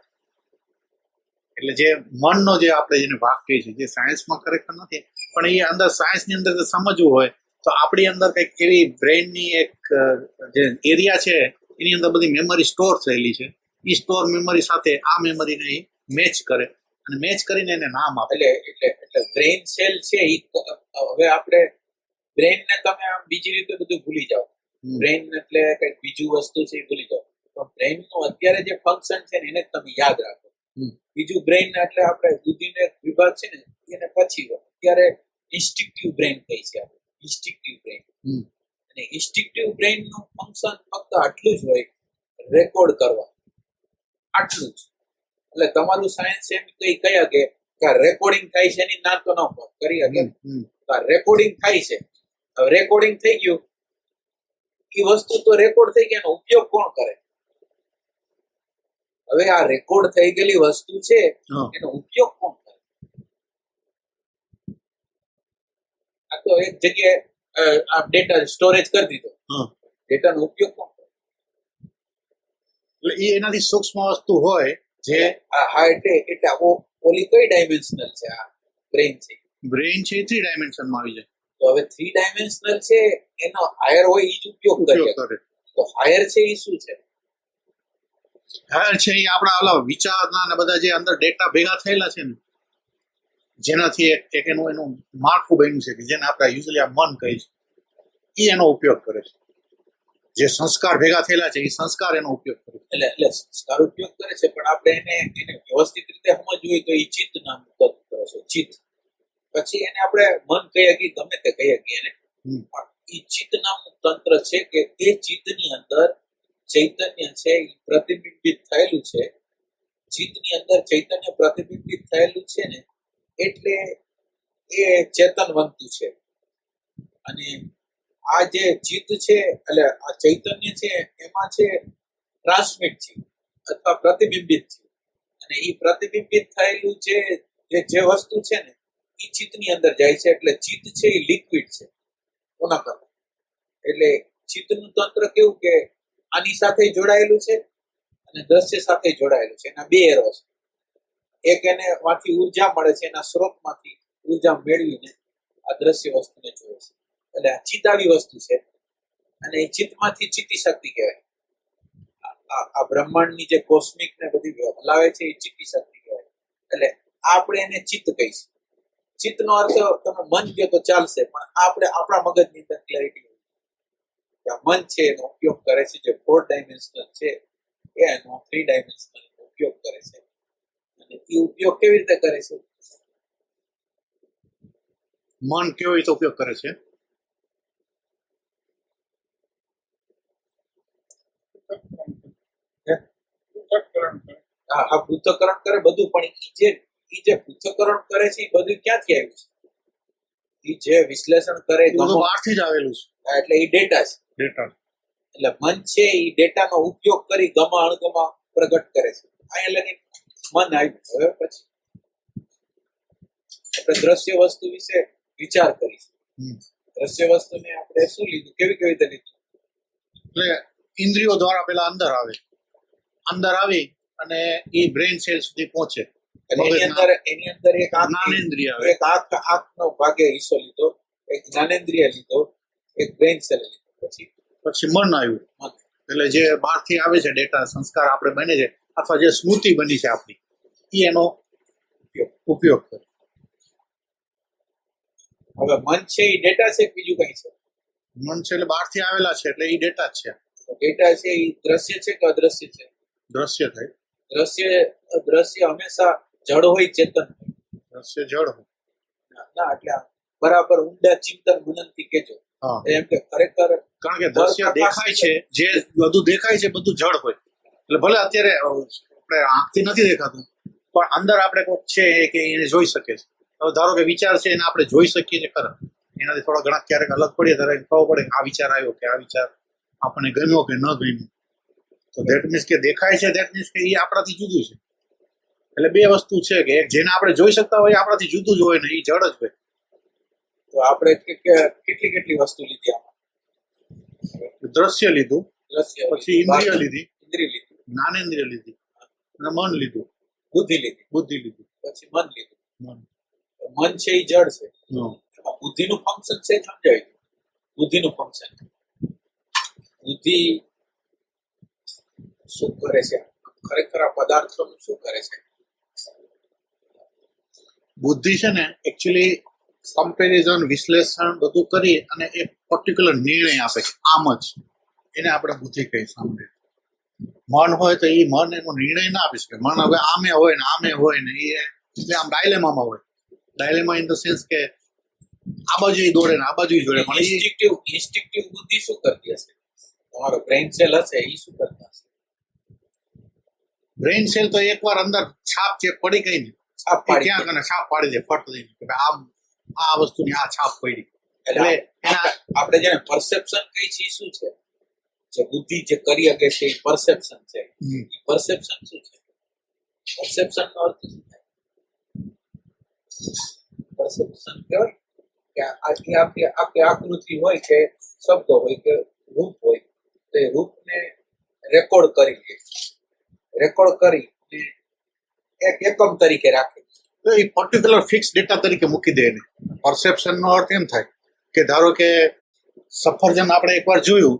એટલે જે મનનો જે આપણે જેને ભાગ કહીએ છીએ, જે સાયન્સમાં ખરેખર નથી પણ એ અંદર સાયન્સની અંદર સમજવું હોય તો આપણી અંદર કંઈક એવી બ્રેઇનની એક જે એરિયા છે એની અંદર બધી મેમરી સ્ટોર થયેલી છે. એ સ્ટોર મેમરી સાથે આ મેમરીને મેચ કરે અને મેચ કરીને એને નામ આપે. એટલે બ્રેઇન સેલ છે એ હવે આપણે બ્રેઇનને તમે આમ બીજી રીતે બધું ભૂલી જાઓ, બ્રેઇન એટલે કંઈક બીજું વસ્તુ છે એ ભૂલી જાઓ, પણ બ્રેઇનનું અત્યારે જે ફંક્શન છે ને એને તમે યાદ રાખો. બીજું બ્રેઇન એટલે આપણે બુદ્ધિનો એક વિભાગ છે ને એને પછી અત્યારે ઇન્સ્ટિંક્ટિવ બ્રેઇન કહી છે આપણે, ઇન્સ્ટિંક્ટિવ બ્રેઇન. અને ઇન્સ્ટિંક્ટિવ બ્રેઇન નું ફંક્શન ફક્ત આટલું જ હોય, રેકોર્ડ કરવા, આટલું જ. એટલે તમારું સાયન્સ એમ કહી કે રેકોર્ડિંગ થાય છે એની ના તો ન કરી શકે, રેકોર્ડિંગ થાય છે. હવે રેકોર્ડિંગ થઈ ગયું, એ વસ્તુ તો રેકોર્ડ થઈ ગઈ, એનો ઉપયોગ કોણ કરે? હવે આ રેકોર્ડ થઈ ગયેલી વસ્તુ છે એનો ઉપયોગ કોણ કરે? આ તો એક જગ્યાએ આ ડેટા સ્ટોરેજ કરી દીધો. હા. ડેટાનો ઉપયોગ કોણ કરે? એટલે એ એનાથી સૂક્ષ્મ વસ્તુ હોય જે હા એટલે ઓલી કઈ ડાયમેન્શનલ છે? આ બ્રેઇન છે. બ્રેઇન છે 3 ડાયમેન્શનમાં આવી જાય તો હવે 3 ડાયમેન્શનલ છે, એનો હાયર હોય એ જ ઉપયોગ ઉપયોગ કરીએ. કરે. તો હાયર છે એ શું છે? હા છે એ આપણા ઓલા વિચારના ને બધા જે અંદર ડેટા ભેગા થયેલા છે ને જેનાથી એક એનું માળખું બન્યું છે કે જેને આપણે યુઝલી આ મન કહે છે એ એનો ઉપયોગ કરે છે. જે સંસ્કાર ભેગા થયેલા છે એ સંસ્કાર એનો ઉપયોગ કરે છે. એટલે સંસ્કાર ઉપયોગ કરે છે, પણ આપણે એને વ્યવસ્થિત રીતે સમજવું હોય તો એ ચિત્ત નામનું તત્વ છે. ચિત્ત પછી એને આપણે મન કહી શકીએ, ગમે તે કહી શકીએ એને, હમ. પણ એ ચિત્ત નામનું તંત્ર છે કે એ ચિત્તની અંદર ચૈતન્ય છે એ પ્રતિબિંબિત થયેલું છે. ચિત્તની અંદર ચૈતન્ય પ્રતિબિંબિત થયેલું છે ને એટલે એ ચેતનવંતું છે. અને આ જે ચિત્ત છે એટલે આ ચૈતન્ય છે એમાં છે ટ્રાન્સમિટ છે અથવા પ્રતિબિંબિત છે. અને એ પ્રતિબિંબિત થયેલું જે વસ્તુ છે ને એ ચિત્તની અંદર જાય છે. એટલે ચિત્ત છે એ લિક્વિડ છે કોના કરતા. એટલે ચિત્તનું તંત્ર કેવું કે આની સાથે જોડાયેલું છે અને દ્રશ્ય સાથે જોડાયેલું છે. એના બે એરો છે. એક એને માંથી ઉર્જા મળે છે, એના સ્ત્રોતમાંથી ઉર્જા મેળવીને આ દ્રશ્ય વસ્તુને જોવે છે. એટલે આ ચિત્ત આવી વસ્તુ છે અને એ ચિત્તમાંથી ચિત્તી શક્તિ કહેવાય. આ બ્રહ્માંડની જે કોસ્મિક ને બધી હલાવે છે એ ચિત્તી શક્તિ કહેવાય. એટલે આપણે એને ચિત્ત કહીશું. ચિત્તનો અર્થ તમે મન કહો તો ચાલશે, પણ આપણે આપણા મગજની અંદર ક્લેરિટી મન છે એનો ઉપયોગ કરે છે. જે 4 ડાયમેન્શનલ છે એ એનો 3 ડાયમેન્શનલ ઉપયોગ કરે છે. અને એ ઉપયોગ કેવી રીતે કરે છે? મન કેવો રીતે ઉપયોગ કરે છે? હા, પૃથ્થકરણ કરે બધું, પણ ઈ જે પૃથ્થકરણ કરે છે એ બધું ક્યાંથી આવ્યું છે? ઈ જે વિશ્લેષણ કરે એ બધું બહારથી જ આવેલું છે. એટલે એ ડેટા છે. ડેટા એટલે મન છે એ ડેટાનો ઉપયોગ કરી ગમા અણગમા પ્રગટ કરે છે. અહીંયા લગી મન આવ્યું. હવે પછી આપણે દ્રશ્ય વસ્તુ વિશે વિચાર કરીશું. દ્રશ્ય વસ્તુને આપણે શું લીધું, કેવી રીતે લીધું? એટલે ઇન્દ્રિયો દ્વારા પેલા અંદર આવી અને એ બ્રેઇન સેલ સુધી પહોંચે. એની અંદર એક જ્ઞાનેન્દ્રિય આવે. એક આંખનો ભાગે હિસ્સો લીધો, એક જ્ઞાનેન્દ્રિય લીધો, એક બ્રેઇન સેલ લીધો, પછી મન આવ્યું. એટલે જે બહારથી આવે છે ડેટા સંસ્કાર આપણે બને છે અથવા જે સ્મૃતિ બની છે આપણી એ એનો ઉપયોગ કરે. હવે મન છે એ ડેટા છે કે બીજું કઈ છે? મન છે એટલે બહારથી આવેલા છે એટલે એ ડેટા જ છે. ડેટા છે એ દ્રશ્ય છે કે અદ્રશ્ય છે? દ્રશ્ય થાય. દ્રશ્ય હંમેશા જડ હોય, ચેતન હોય? દ્રશ્ય જડ હોય. ના, એટલે બરાબર ઊંડા ચિંતન મનનથી કેજો. એમ કે ખરેખર કારણ કે દ્રશ્ય દેખાય છે, જે બધું દેખાય છે બધું જડ હોય. એટલે ભલે અત્યારે આપણે આંખથી નથી દેખાતું પણ અંદર આપણે કોઈક છે કે એને જોઈ શકે છે. હવે ધારો કે વિચાર છે એને આપણે જોઈ શકીએ છીએ ખરા, એનાથી થોડા ઘણા ક્યારેક અલગ પડીએ ત્યારે ખબર પડે કે આ વિચાર આવ્યો કે આ વિચાર આપણને ગમ્યો કે ન ગમ્યો. તો ધેટ મીન્સ કે દેખાય છે ધેટ મીન્સ કે એ આપણાથી જુદું છે. એટલે બે વસ્તુ છે કે એક જેને આપણે જોઈ શકતા હોય આપણાથી જુદું જ હોય ને એ જડ જ હોય. તો આપણે કેટલી વસ્તુ લીધી આમાં? દ્રશ્ય લીધું, દ્રશ્ય, પછી ઇન્દ્રિય લીધી, ઇન્દ્રિય લીધી, જ્ઞાનેન્દ્રિય લીધી અને મન લીધું, બુદ્ધિ લીધી, પછી મન લીધું. મન છે એ જડ છે. બુદ્ધિનું ફંક્શન છે સમજાય? બુદ્ધિનું ફંક્શન, બુદ્ધિ શું કરે છે ખરેખર? આ પદાર્થોનું શું કરે છે? બુદ્ધિ છે ને એકચ્યુઅલી કમ્પેરિઝન વિશ્લેષણ બધું કરી અને એક પર્ટિક્યુલર નિર્ણય આપે છે. આમ જ એને આપણે બુદ્ધિ કહી સાંભળીએ. મન હોય તો એ મન એનો નિર્ણય ના આપી શકે. મન હવે આમે હોય ને એ એટલે આમ ડાયલેમામાં હોય. ડાયલેમા ઇન ધ સેન્સ કે આ બાજુ દોડે ને આ બાજુ દોડે. ઇન્સ્ટિંક્ટિવ બુદ્ધિ શું કરતી હશે? તમારો બ્રેઇન સેલ હશે એ શું કરતા હશે? બ્રેઇન સેલ તો એકવાર અંદર છાપ છે પડી ગઈ ને ક્યાં કને છાપ પાડી દે ફટ દઈને કે આમ આ વસ્તુની આ છાપ પડી. એટલે આપણે જેને પરસેપ્શન કહી છીએ શું છે? જે બુદ્ધિ જે કરી શકે છે એ પરસેપ્શન છે. એ પરસેપ્શન શું છે? પરસેપ્શન નો અર્થ શું થાય? પરસેપ્શન કહેવાય કે આખી આખી આખી આકૃતિ હોય કે શબ્દો હોય કે રૂપ હોય તો એ રૂપને રેકોર્ડ કરી એક એકમ તરીકે રાખે. તો એ પર્ટિક્યુલર ફિક્સ ડેટા તરીકે મૂકી દે એને. પરસેપ્શનનો અર્થ એમ થાય કે ધારો કે સફરજન આપણે એકવાર જોયું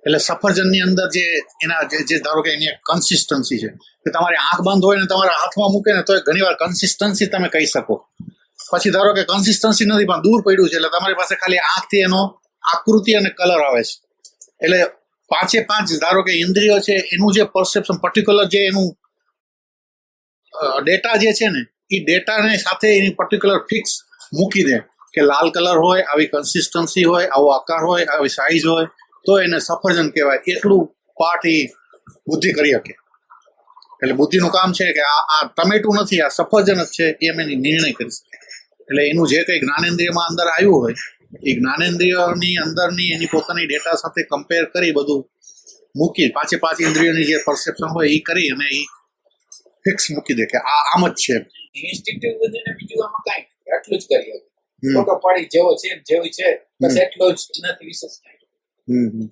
એટલે સફરજનની અંદર જે એના જે ધારો કે એની કન્સિસ્ટન્સી છે કે તમારી આંખ બંધ હોય ને તમારા હાથમાં મૂકે ને તો ઘણી વાર કન્સિસ્ટન્સી તમે કહી શકો. પછી ધારો કે કન્સિસ્ટન્સી નથી પણ દૂર પડ્યું છે એટલે તમારી પાસે ખાલી આંખથી એનો આકૃતિ અને કલર આવે છે. એટલે પાંચે પાંચ ધારો કે ઇન્દ્રિયો છે એનું જે પરસેપ્શન પર્ટિક્યુલર જે એનું ડેટા જે છે ને એ ડેટાને સાથે એની પર્ટિક્યુલર ફિક્સ મૂકી દે કે લાલ કલર હોય, આવી કન્સિસ્ટન્સી હોય, આવો આકાર હોય, આવી સાઈઝ હોય તો એને સફરજન કહેવાય. એટલું પાર્ટ એ બુદ્ધિ કરી શકે. એટલે બુદ્ધિનું કામ છે કે આ ટમેટું નથી, આ સફરજન જ છે એમ એની નિર્ણય કરી શકે. એટલે એનું જે કંઈ જ્ઞાનેન્દ્રિયમાં અંદર આવ્યું હોય એ જ્ઞાનેન્દ્રિયોની અંદરની એની પોતાની ડેટા સાથે કમ્પેર કરી બધું મૂકી પાંચે પાંચ ઇન્દ્રિયોની જે પરસેપ્શન હોય એ કરી અને એ ફિક્સ મૂકી દે કે આ આમ જ છે. ઇન્સ્ટિંક્ટિવ બુદ્ધિને બીજું આમાં કાંઈ નથી, આટલું જ કરી શકે. ફોટો પાડી જેવો છે જેવી છે બસ એટલો જ, નથી વિશેષ કાંઈ.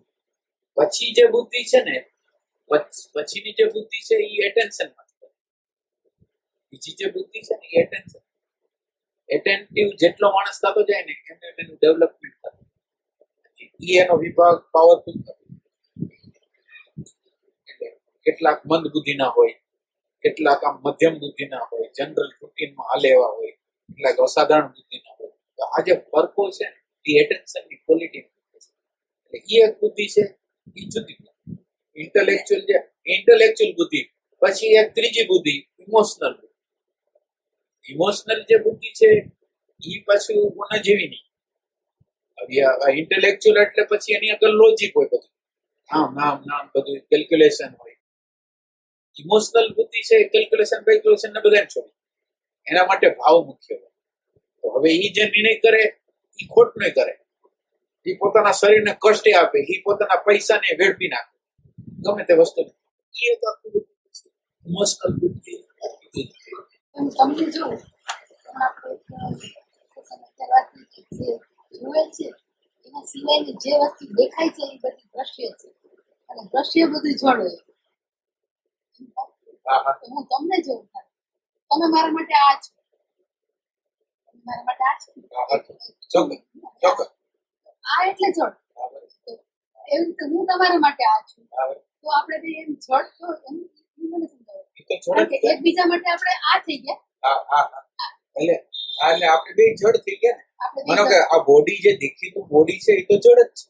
પછી જે બુદ્ધિ છે ને પછીની જે બુદ્ધિ છે એ એટેન્શન માંથી. બીજી જે બુદ્ધિ છે ને એ એટેન્ટિવ જેટલો માણસ થતો જાય ને એનું ડેવલપમેન્ટ થતું એનો વિભાગ પાવરફુલ થતો. કેટલાક મંદ બુદ્ધિના હોય, કેટલાક આમ મધ્યમ બુદ્ધિના હોય, જનરલ રૂટીનમાં હાલે એવા હોય, કેટલાક અસાધારણ બુદ્ધિના હોય. તો આ જે ફરકો છે ને એ એટેન્શનની ક્વોલિટી એટલે એ એક બુદ્ધિ છે એ જુદી. ઇન્ટેલેક્ચ્યુઅલ બુદ્ધિ. પછી એક ત્રીજી બુદ્ધિ ઇમોશનલ. ઇમોશનલ જે બુદ્ધિ છે એ પાછું કોના જેવી નહીં. ઇન્ટેલેક્ચ્યુઅલ એટલે પછી એની આગળ લોજિક હોય, બધું નામ બધું કેલ્ક્યુલેશન હોય. ઇમોશનલ બુદ્ધિ છે કેલ્ક્યુલેશન ને બધા છોડી એના માટે ભાવ મુખ્ય હોય. તો હવે એ જે નિર્ણય કરે એ ખોટ નહીં કરે, એ પોતાના શરીરને કષ્ટ આપે, એ પોતાના પૈસાને વેડફી નાખે, ગમે તે વસ્તુ. એ એક આખું ઇમોશનલ બુદ્ધિ. તમને જો જુએ છે એના સિવાયની જે વસ્તુ દેખાય છે એ બધી દ્રશ્ય છે અને દ્રશ્ય બધું જળ હોય. હું તમને જેવું થાય તમે મારા માટે આ છો, તમે મારા માટે આ છો, આ એટલે જળ. એવી રીતે હું તમારા માટે આ છું તો આપણે બે એમ જળ તો એમ મને સમજાવો કે એકબીજા માટે આપણે આ થઈ ગયા. એટલે આપણે બે જડ થઈ ગયા ને. માનો કે આ બોડી જે દેખીતું બોડી છે એ તો જડ જ છે.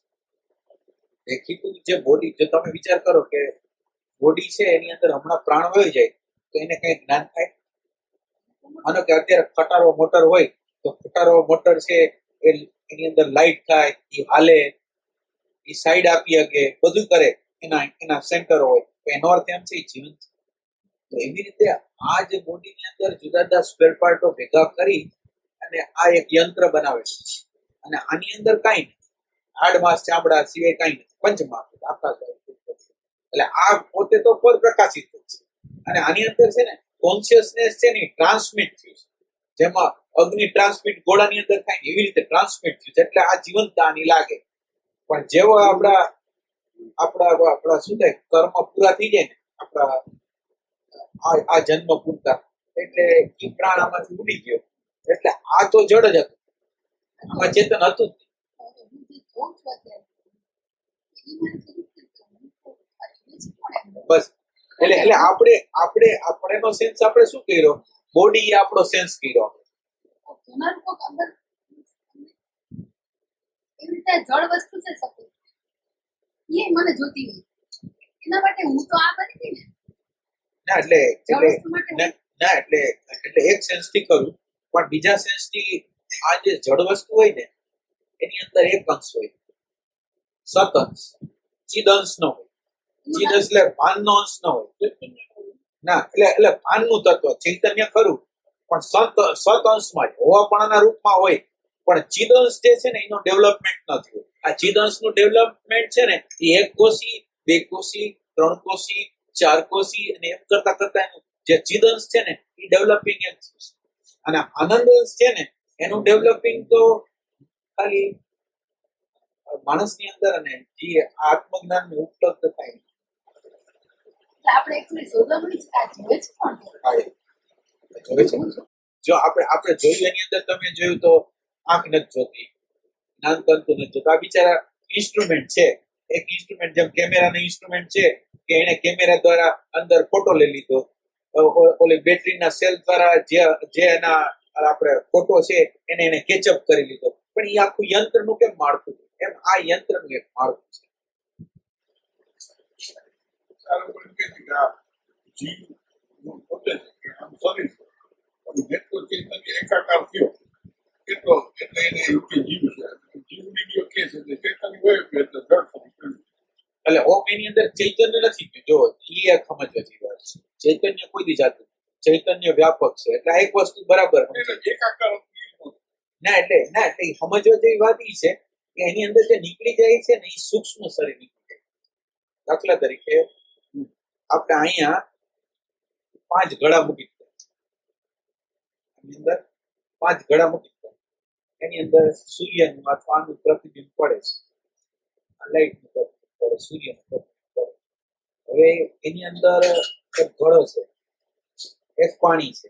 દેખીતું જે બોડી, જો તમે વિચાર કરો કે બોડી છે એની અંદર હમણાં પ્રાણ વહી જાય તો એને કઈ જ્ઞાન થાય? માનો કે અત્યારે ખટારો મોટર હોય તો ખટારો મોટર છે એની અંદર લાઈટ થાય, એ હાલે, એ સાઈડ આપી શકે, બધું કરે, એના સેન્ટર હોય તો એનો અર્થ એમ છે જીવન છે. તો એવી રીતે આ જે બોડીની અંદર જુદા જુદા સ્પેર પાર્ટો ભેગા કરી અને આ એક યંત્ર બનાવે છે. અને આની અંદર કાંઈ નથી, હાડ માંસ ચામડા સિવાય કાંઈ નથી, પંચમાર્ગ આકાશ. એટલે આ પોતે તો પરપ્રકાશિત છે અને આની અંદર છે ને કોન્શિયસનેસ છે ને ટ્રાન્સમિટ થયું છે. જેમાં અગ્નિ ટ્રાન્સમિટ ગોળાની અંદર થાય એવી રીતે ટ્રાન્સમિટ થયું છે. એટલે આ જીવંતતા આની લાગે. પણ જેવો આપણા શું થાય કર્મ પૂરા થઈ જાય ને આપણા આ જન્મ પૂરતા, એટલે એ પ્રાણ આમાંથી ઉડી ગયો. એટલે આ તો જડ જ હતું, આમાં ચેતન હતું જ. બસ એટલે આપણેનો સેન્સ આપણે શું કર્યો, બોડી એ આપણો સેન્સ કર્યો. એવી રીતે જળ વસ્તુ છે સફેદ એ મને જોતી હોય એના માટે હું તો આ બની ગઈ ને. ના એટલે એક સેન્સ થી કરું, પણ બીજા સેન્સ થી આ જે જડ વસ્તુ હોય ને એની અંદર એક અંશ હોય, સત અંશ. ચિદ અંશ ન હોય. ચિદ એટલે ભાન નો અંશ ન હોય. ના એટલે ભાનનું તત્વ ચૈતન્ય ખરું પણ સત અંશમાં જ હોવાપણાના રૂપમાં હોય. પણ ચિદ અંશ જે છે ને એનું ડેવલપમેન્ટ નથી હોય. આ ચિદ અંશનું ડેવલપમેન્ટ છે ને એ 1 કોષી 2 કોષી 3 કોષી 4 કોષી અને એમ કરતા એનું જે ચિદ અંશ છે ને એ ડેવલપિંગ એમ છે. અને આનંદ અંશ છે ને એનું ડેવલપિંગ તો ખાલી માણસની અંદર અને જે આત્મજ્ઞાન ઉપલબ્ધ થાય એટલે આપણે એકચુઅલી શોધવાની છે આ જોવે છે પણ હા, એ જોવે છે. જો આપણે જોયું એની અંદર તમે જોયું તો આંખ નથી જોતી, જ્ઞાનતંતુ નથી જોતું. આ બિચારા ઇન્સ્ટ્રુમેન્ટ છે, એક ઇન્સ્ટ્રુમેન્ટ જેમ કેમેરાનો ઇન્સ્ટ્રુમેન્ટ છે કે એને કેમેરા દ્વારા અંદર ફોટો લઈ લીધો, ઓલી બેટરીના સેલ દ્વારા જે એના આપણે ફોટો છે એને કેચઅપ કરી લીધો. પણ એ આખું યંત્રનું કેમ માળખું છે? એમ આ યંત્રનું એક માળખું છે. જીવ પોતે છે આમ શરીર જેટલો ચેતન એકાકાર થયો એટલો એટલે એને જીવ છે. જીવ બીજો કે છે એટલે ચેતન હોય એટલે જળ સ્વરૂપ. એટલે ઓમ એની અંદર ચૈતન્ય નથી. જો એ એક સમજવા જેવી વાત છે. ચૈતન્ય કોઈ દી જાતું, ચૈતન્ય વ્યાપક છે. એટલે આ એક વસ્તુ બરાબર એકાકાર ના એટલે એ સમજવા જેવી વાત એ છે કે એની અંદર જે નીકળી જાય છે ને એ સૂક્ષ્મ શરીર નીકળી જાય. દાખલા તરીકે આપણે અહીંયા 5 ગળા મૂકી દીધા, એની અંદર 5 ગળા મૂકી દીધા, એની અંદર સૂર્યનું અથવા આનું પ્રતિબિંબ પડે છે, લાઈટનું પ્રતિબિંબ પડે, સૂર્યનું પ્રતિબિંબ પડે. હવે એની અંદર એક ગળો છે, એક પાણી છે,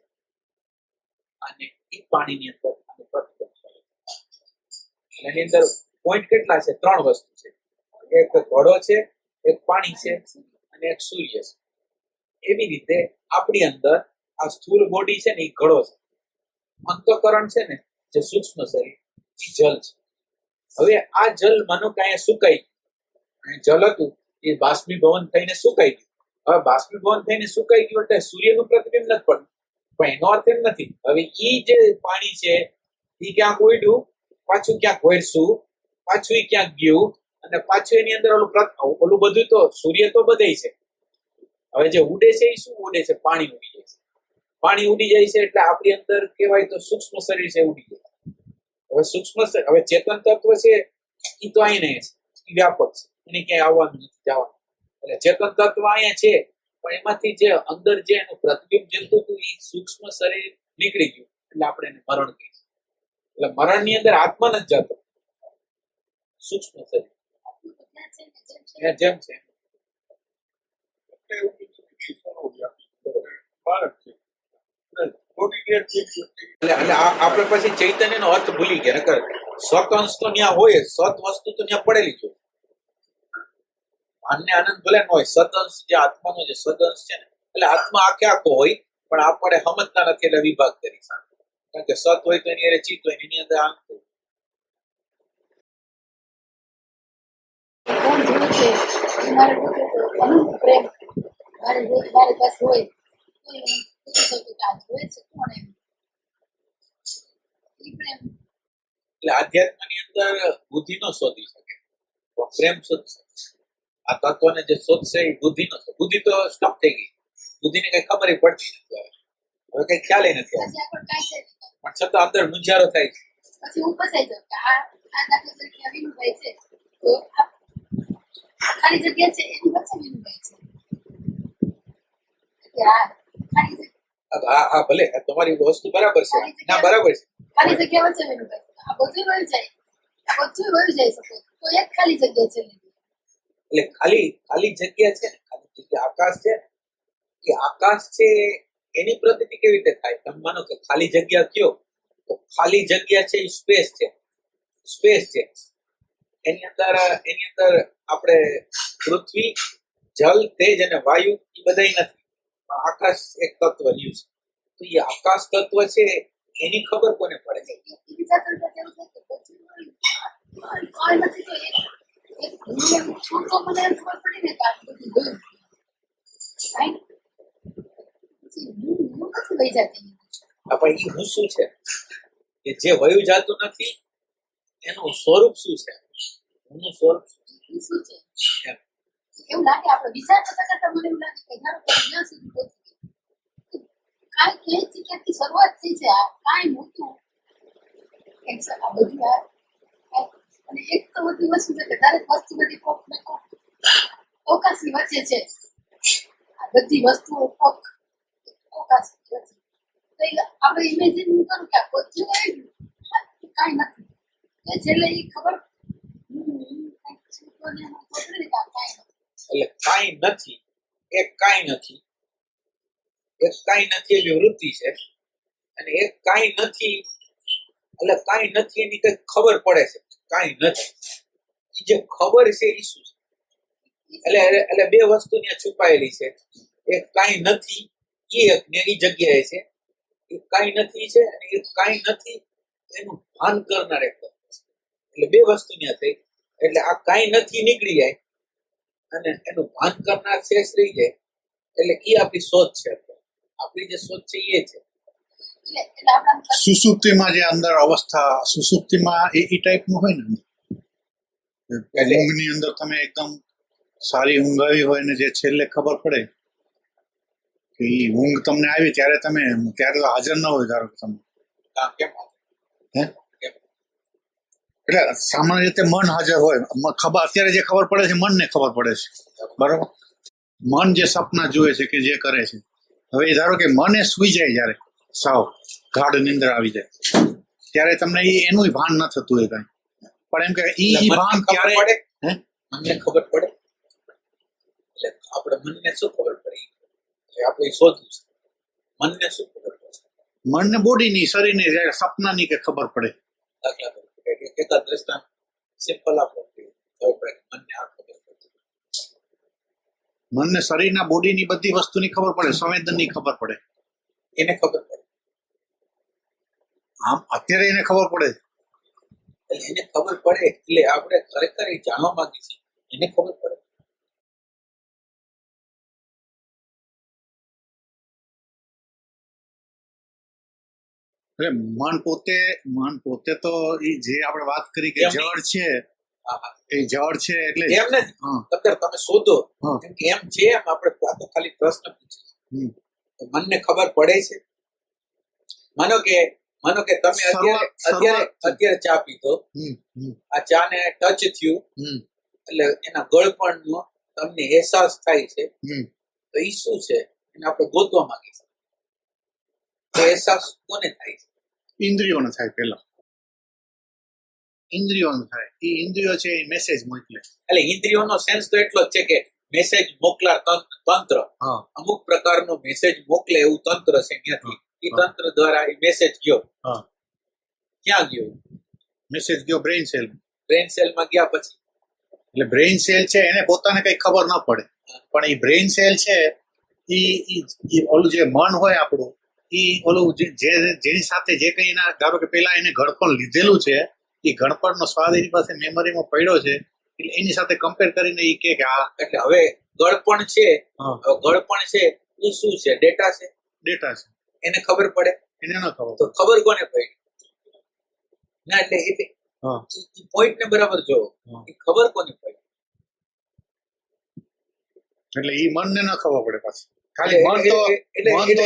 અને એ પાણીની અંદર આનું પ્રતિબિંબ પડે. એની અંદર પોઈન્ટ કેટલા છે? 3 વસ્તુ છે. એક ઘડો છે, એક પાણી છે અને એક સૂર્ય છે. એવી રીતે આપણી અંદર આ સ્થૂળ બોડી છે ને એ ઘડો છે, અંતઃકરણ છે ને જે સૂક્ષ્મ શરીર એ જલ છે. હવે આ જલ માનો કે અહીંયા સુકાઈ ગયું, જલ હતું એ બાષ્પીભવન થઈને સુકાઈ ગયું. હવે બાષ્પીભવન થઈને સુકાઈ ગયું એટલે સૂર્યનું પ્રતિબિંબ નથી પડતું, પણ એનો અર્થ એમ નથી હવે ઈ જે પાણી છે એ ક્યાંક ઉડ્યું, પાછું ક્યાંક વળશું, પાછું એ ક્યાંક ગયું, અને પાછું એની અંદર ઓલું બધું તો સૂર્ય તો બધે છે. હવે જે ઉડે છે એ શું ઉડે છે? પાણી ઉડી જાય છે. પાણી ઉડી જાય છે એટલે આપણી અંદર કહેવાય તો સૂક્ષ્મ શરીર છે ઉડી જાય. હવે સૂક્ષ્મ હવે ચેતન તત્વ છે એ તો અહીંયા છે, એ વ્યાપક છે, એને ક્યાંય આવવાનું નથી, જવાનું. એટલે ચેતન તત્વ અહીંયા છે, પણ એમાંથી જે અંદર જે એનું પ્રતિબિંબ જતું હતું એ સૂક્ષ્મ શરીર નીકળી ગયું એટલે આપણે એને મરણ કહીએ. એટલે મરણની અંદર આત્મા નથી જતો, સૂક્ષ્મ શરીર જેમ છે. એટલે આપણે પછી ચૈતન્યનો અર્થ ભૂલી ગયા. નકર સત અંશ તો ત્યાં હોય, સત વસ્તુ તો ત્યાં પડેલી છે. આનને આનંદ ભલે ન હોય, સત અંશ જે આત્માનો જે સદઅંશ છે ને, એટલે આત્મા આખે આખો હોય, પણ આપણે સમજતા નથી એટલે વિભાગ કરી. કારણ કે સત હોય તો એની અરે ચિત્ત હોય, એની અંદર આનંદ હોય. કોણ જોવે છે એ મારે અનંત પ્રેમ મારી પાસે હોય તો હું પૂછી શકું કે આ જોવે છે કોણ એમ એ પ્રેમ. એટલે આધ્યાત્મની અંદર બુદ્ધિ નો શોધી શકે, પણ પ્રેમ શોધશે. આ તત્વને જે શોધશે એ બુદ્ધિ નો. બુદ્ધિ તો સ્ટોપ થઈ ગઈ, બુદ્ધિને કઈ ખબર પડતી નથી, હવે કઈ ખ્યાલ નથી આવતો, પછી આગળ કાંઈ છે નહીં. પણ છતાં અંદર મૂંઝારો થાય છે. પછી હું ફસાઈ જાઉં કે આ દાખલા તરીકે વિનુભાઈ છે તો આ ખાલી જગ્યા છે એની વચ્ચે વિનુભાઈ છે કે આ ખાલી જગ્યા હા ભલે તમારી વસ્તુ બરાબર છે, ના બરાબર છે. ખાલી જગ્યા વચ્ચે વિનુભાઈ આ બધું વળી જાય, આ બધું વળી જાય શકો તો એક ખાલી જગ્યા છે. એટલે ખાલી જગ્યા છે ને, ખાલી જગ્યા આકાશ છે, એ આકાશ છે એની પ્રતીતિ કેવી રીતે થાય? તમે માનો કે ખાલી જગ્યા કયો તો ખાલી જગ્યા છે એ સ્પેસ છે, સ્પેસ છે. એની અંદર આપણે પૃથ્વી, જલ, તેજ અને વાયુ એ બધા નથી, પણ આકાશ એક તત્વ રહ્યું છે. તો એ આકાશ તત્વ છે એની ખબર કોને પડે છે? બીજા કરતા કેવું થાય કે બધું કોઈ નથી તો એક છોટો મને એમ ખબર પડી ને કે આ બધું ગયું રાઈટ પછી હું નથી વહી જતી. પણ એ હું શું છે કે જે વયું જાતું નથી એનું સ્વરૂપ શું છે? હું સ્વરૂપ એ શું છે એમ. એવું લાગે આપણે વિચાર કરતા કરતા મને એવું લાગે કે ધારો કે જ્યાં સુધી પહોંચી ગઈ કાંઈ એ જગ્યાથી શરૂઆત થઈ છે આ કાંઈ નહોતું આ બધું અને એક તો બધી વસ્તુ છે કે દરેક વસ્તુ બધી કોક ને કોક અવકાશની વચ્ચે છે. આ બધી વસ્તુઓ કોક અવકાશની વચ્ચે તો આપણે ઇમેજિન કરું કે આ બધું આવી ગયું કાંઈ નથી એટલે છેલ્લે ઈ ખબર કંઈક છૂટોને એમાં ખબર નહીં કે આ કાંઈ નથી. એટલે કાંઈ નથી એક કાંઈ નથી, એક કાંઈ નથી એવી વૃત્તિ છે, અને એક કાંઈ નથી એટલે કાંઈ નથી એની કઈ ખબર પડે છે કાંઈ નથી. ઈ જે ખબર છે એ શું છે? એટલે બે વસ્તુ ત્યાં છુપાયેલી છે. એક કાંઈ નથી એ એક ને એ જગ્યાએ છે, એ કાંઈ નથી છે અને એ કાંઈ નથી એનું ભાન કરનાર એક છે. એટલે બે વસ્તુ ત્યાં થઈ. એટલે આ કાંઈ નથી નીકળી જાય અને એનું ભાન કરનાર શેષ રહી જાય. એટલે એ આપણી શોધ છે. આપણી જે શોધ છે એ છે. એટલે આપણા સુસુપ્તિમાં જે અંદર અવસ્થા સુસુપ્તિમાં એ ટાઈપનું હોય ને એટલે- ઊંઘની અંદર તમે એકદમ સારી ઊંઘ આવી હોય ને જે છેલ્લે ખબર પડે કે ઈ ઊંઘ તમને આવી ત્યારે ત્યારે તો હાજર ન હોય ધારો કે તમે કેમ હે એટલે સામાન્ય રીતે મન હાજર હોય ખબર અત્યારે જે ખબર પડે છે મનને ખબર પડે છે બરોબર. મન જે સપના જુએ છે કે જે કરે છે હવે એ ધારો કે મને સુઈ જાય જ્યારે સાવ ગાઢ નિંદ્ર આવી જાય ત્યારે તમને એનું ભાન ન થતું હોય કઈ પણ એમ કે ઈ ભાન ખબર ક્યારે પડે હે મને ખબર પડે એટલે આપણે મનને શું ખબર પડે એટલે આપણે શોધવું છે. મનને શું ખબર પડે? મનને બોડીની શરીરની જ્યારે સપનાની કે ખબર પડે દાખલા તરીકે એક દ્રષ્ટાંત સિમ્પલ આપણે ખબર પડે કે મનને આ ખબર પડે. મનને શરીરના બોડીની બધી વસ્તુની ખબર પડે સંવેદનની ખબર પડે એને ખબર પડે આમ અત્યારે એને ખબર પડે એટલે એને ખબર પડે એટલે આપણે ખરેખર એ જાણવા માંગીએ છીએ એને ખબર પડે. એટલે મન પોતે તો ઈ જે આપણે વાત કરી કે એમ નહીં. જળ છે હા હા એ જળ છે એટલે એમ નથી હા અત્યારે તમે શોધો હા. કેમ કે એમ છે એમ આપણે આ તો ખાલી પ્રશ્ન પૂછીએ હમ. તો મનને ખબર પડે છે. માનો કે તમે અત્યારે અત્યારે અત્યારે ચા પીધો હમ, હમ, આ ચા ને ટચ થયું હમ, એટલે એના ગળપણનો તમને અહેસાસ થાય છે હમ. તો એ શું છે એને આપણે ગોતવા માંગીએ છીએ. તો અહેસાસ કોને થાય છે? ઇન્દ્રિયોને થાય પેલા ઇન્દ્રિયોને થાય એ ઇન્દ્રિયો છે એ મેસેજ મોકલે એટલે ઇન્દ્રિયોનો સેન્સ તો એટલો જ છે કે મેસેજ મોકલા તંત્ર હા અમુક પ્રકારનો મેસેજ મોકલે એવું તંત્ર છે ત્યાંથી એ તંત્ર દ્વારા એ મેસેજ ગયો હા ક્યાં ગયો? મેસેજ ગયો બ્રેઇન સેલ બ્રેન સેલમાં ગયા પછી એટલે બ્રેઇન સેલ છે એને પોતાને કઈ ખબર ન પડે પણ એ બ્રેઇન સેલ છે ઈ ઓલું જે મન હોય આપણું ઈ ઓલું જેની સાથે જે કઈ એના ધારો કે પેલા એને ઘડપણ લીધેલું છે એ ઘડપણનો સ્વાદ એની પાસે મેમરીમાં પડ્યો છે એટલે એની સાથે કમ્પેર કરીને ઈ કે આ એટલે હવે ગળપણ છે હા હવે ગળપણ છે એ શું છે? ડેટા છે. ડેટા છે એને ખબર પડે એને ન ખબર તો ખબર કોને પડી? ના એટલે હા પોઈન્ટ ને બરાબર જો હા. એ ખબર કોને પડી? એટલે ઈ મનને ન ખબર પડે પાછી ખાલી મન તો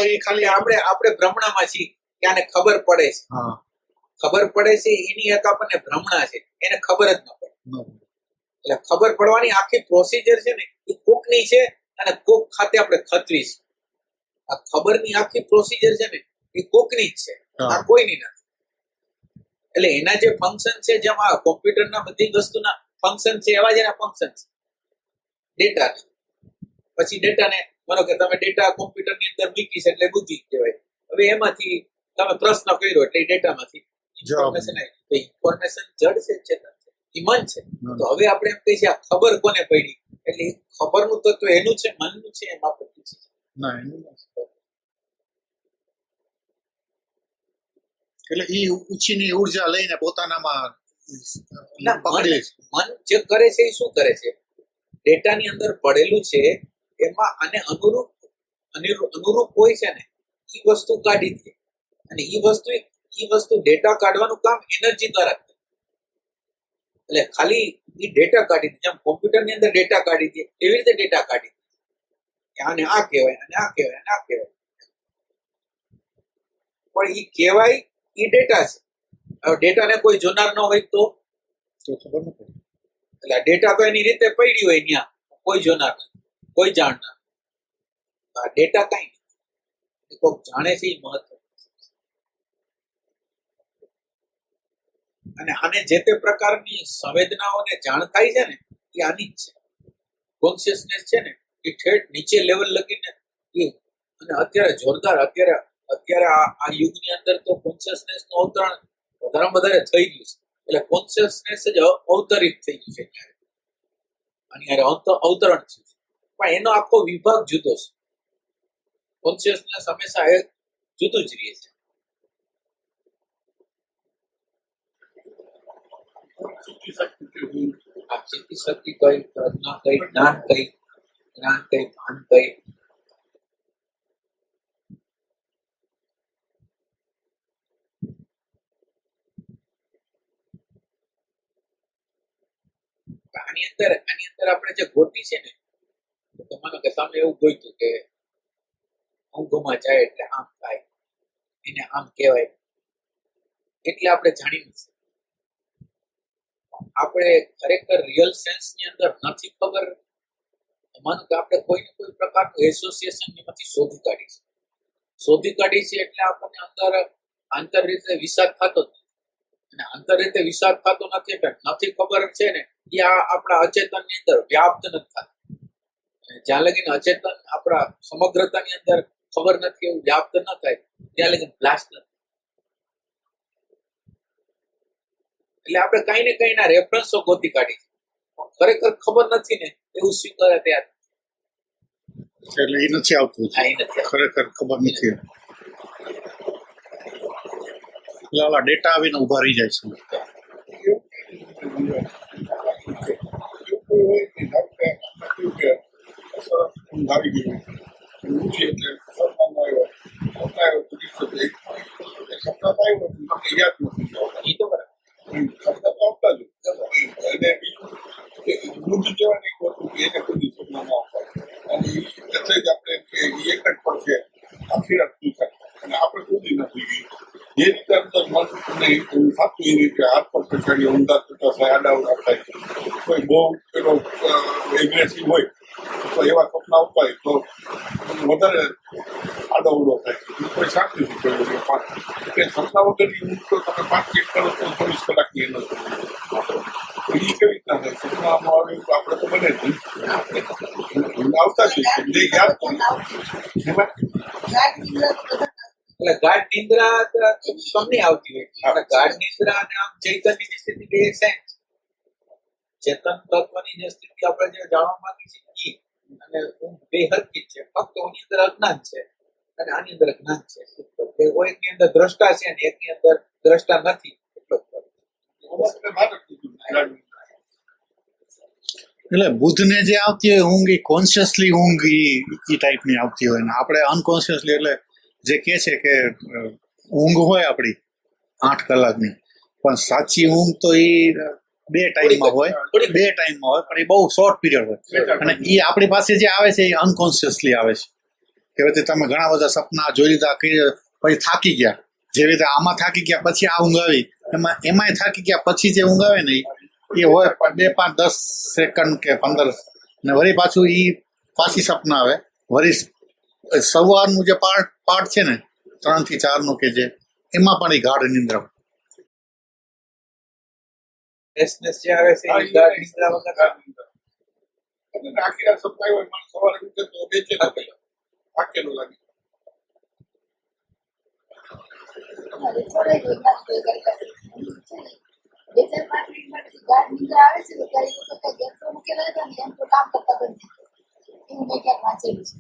એ ખાલી આપણે ભ્રમણામાં છીએ કે આને ખબર પડે છે. હા ખબર પડે છે એની એક આપણને ભ્રમણા છે એને ખબર જ ન પડે. ન પડે. એટલે ખબર પડવાની આખી પ્રોસિજર છે ને એ કોકની છે અને કોક ખાતે આપણે ખતરી છે. આ ખબરની આખી પ્રોસિજર છે ને એ કોકની જ છે હા. આ કોઈની નથી. એટલે એના જે ફંક્શન છે જેમ આ કોમ્પ્યુટરના બધી વસ્તુના ફંક્શન છે એવા જ એના ફંક્શન છે. ડેટા પછી ડેટાને માનો કે તમે ડેટા કોમ્પ્યુટરની અંદર મૂકી છે એટલે બુદ્ધિ કહેવાય. હવે એમાંથી તમે પ્રશ્ન કર્યો એટલે ડેટામાંથી જવાબ. ઇન્ફોર્મેશન જડ છે ચેતન છે ઈ મન છે. હમ. તો હવે આપણે એમ કહીએ છીએ આ ખબર કોને પડી એટલે એ ખબરનું તત્વ એનું છે મનનું છે એમ આપણે પૂછીએ છીએ. ના એનું નથી. એટલે ઈ ઉછીની ઉર્જા લઈને પોતાનામાં ના, પકડી લે છે. મન જે કરે છે એ શું કરે છે? ડેટાની અંદર પડેલું છે એમાં આને અનુરૂપ હોય છે ને એ વસ્તુ કાઢી દે અને એ વસ્તુ ડેટા કાઢવાનું કામ એનર્જી દ્વારા થાય. એટલે ખાલી એ ડેટા કાઢી દે જેમ કોમ્પ્યુટરની અંદર ડેટા કાઢી દે એવી રીતે ડેટા કાઢી દે કે આને આ કહેવાય અને આ કહેવાય અને આ કહેવાય. પણ એ કહેવાય એ ડેટા છે. હવે ડેટાને કોઈ જોનાર ન હોય તો ખબર ન પડે. એટલે આ ડેટા તો એની રીતે પડી હોય ત્યાં કોઈ જોનાર નથી કોઈ જાણનાર નથી. આ ડેટા કઈ નથી કોઈક જાણે છે એ મહત્વ. અને આને જે તે પ્રકારની સંવેદનાઓને જાણ થાય છે ને એ આની જ છે. કોન્શિયસનેસ છે ને એ ઠેઠ નીચે લેવલ લગીને એ અને અત્યારે જોરદાર અત્યારે આ યુગની અંદર તો કોન્શિયસનેસ નું અવતરણ વધારે વધારે થઈ ગયું છે. એટલે કોન્શિયસનેસ જ અવતરિત થઈ ગયું છે ત્યારે અને યાર અવતરણ થયું છે. પણ એનો આખો વિભાગ જુદો છે. કોન્શિયસનેસ હંમેશા એ જુદું જ રહે છે. સિદ્ધિ શક્તિ છે હું આ સિદ્ધિ શક્તિ કઈ, પ્રજ્ઞા કઈ, જ્ઞાન કઈ, ભાન કઈ. આની અંદર આપણે જે ગોતી છે ને તો માનો કે તમે એવું ગોત્યું કે ઊંઘમાં જાય એટલે આમ થાય, એને આમ કહેવાય, એટલે આપણે જાણી નથી. આપણે ખરેખર રિયલ સેન્સ ની અંદર નથી ખબર. માનો કે આપણે કોઈ ને કોઈ પ્રકારનું એસોસિએશન એમાંથી શોધી કાઢી છે એટલે આપણને અંદર આંતર રીતે વિષાદ થતો જ નથી. અને આંતર રીતે વિષાદ થતો નથી એટલે નથી ખબર છે ને એ આપણા અચેતન ની અંદર વ્યાપ્ત નથી થતું. જ્યાં લગીને અચેતન આપણા સમગ્રતાની અંદર ખબર નથી એવું વ્યાપ્ત ન થાય ત્યાં લગીને બ્લાસ્ટ નથી. એટલે આપણે કઈ ને કઈ ના રેફરન્સો ગોતી કાઢી છે ખરેખર ખબર નથી ને એવું સ્વીકારે ત્યાં એટલે એ નથી આવતું, આ નથી. ખરેખર ખબર નથી. એટલે ઓલા ડેટા આવીને ઉભા રહી જાય છે. એવું કોઈ હોય કે ધારો કે આપણે કહ્યું કે સરસ ઊંઘ આવી ગઈ હોય ઊંઘી એટલે સપનામાં આવ્યો પૂરી શકે સપનામાં આવ્યો તમને યાદ નથી એ તો બરાબર. સપના તો આવતા જ હોય. અને બીજું કે ઊંઘ જેવા નહીં હોતું કે એને કોઈ સપનામાં આવતા અને એટલે જ આપણે કે એ એક જ પણ છે આખી રાત શું થાય અને આપણે સુધી નથી ગઈ જે રીતે અંદર મન નહીં એવું થતું એ રીતે હાથ પર પછાડી ઊંધા થતા થાય આડાવડા થાય કોઈ બહુ પેલો એગ્રેસિવ હોય તો એવા સપના આવતા હોય તો વધારે આડાવડો થાય કોઈ શાંતિથી કર્યું એટલે સપના વગરની ઊંઘ તો તમે 5 મિનિટ કરો તો 24 કલાકની એનો એ કેવી રીતના થાય સપનામાં આવે તો આપણે તો બને જ ઊંઘ આવતા જ જે યાદ એમાં એટલે ગાઢ નિંદ્રા કમની આવતી હોય. એટલે ગાઢ નિંદ્રા અને આમ ચૈતન્યની સ્થિતિ બે સાયન્સ. ચેતન તત્વની જે સ્થિતિ આપણે જે જાણવા માંગી છે અને ઊંઘ બે હરકી જ છે. ફક્ત એની અંદર અજ્ઞાન છે અને આની અંદર જ્ઞાન છે. એકની અંદર દ્રષ્ટા છે અને એકની અંદર દ્રષ્ટા નથી. એટલો જ ફરક. એટલે બુદ્ધને જે આવતી હોય ઊંઘ એ કોન્શિયસલી ઊંઘ એ ટાઈપની આવતી હોય ને આપણે અનકોન્શિયસલી એટલે જે કે છે કે ઊંઘ હોય આપણી 8 કલાકની પણ સાચી ઊંઘ તો એ 2 ટાઈમમાં હોય પણ એ બહુ શોર્ટ પીરિયડ હોય અને એ આપણી પાસે જે આવે છે એ અનકોન્શિયસલી આવે છે કે પછી તમે ઘણા બધા સપના જોઈ લીધા કે પછી થાકી ગયા જેવી રીતે આમાં થાકી ગયા પછી આ ઊંઘ આવી એમાંય થાકી ગયા પછી જે ઊંઘ આવે ને એ હોય 2, 5, 10 સેકન્ડ કે 15 ને વળી પાછું એ પાછી સપના આવે વળી સવારનું જે પાર્ટ છે ને 3 થી 4 નું કે જે એમાં પણ એ ગાઢ નિંદ્રા રેસ્ટનેસ જે આવે છે એ ગાઢ નિંદ્રા વગર આખી રાત સપના હોય મને સવારે ઉઠે તો બેચેન થાકેલો લાગે બે ચાર 5 મિનિટ માટે ગાઢ નિંદ્રા આવે છે તો ત્યારે એ લોકો ગેસ મૂકેલા હતા ને એમ તો કામ કરતા બંધ એવું મેં ક્યાંક વાંચેલું છે.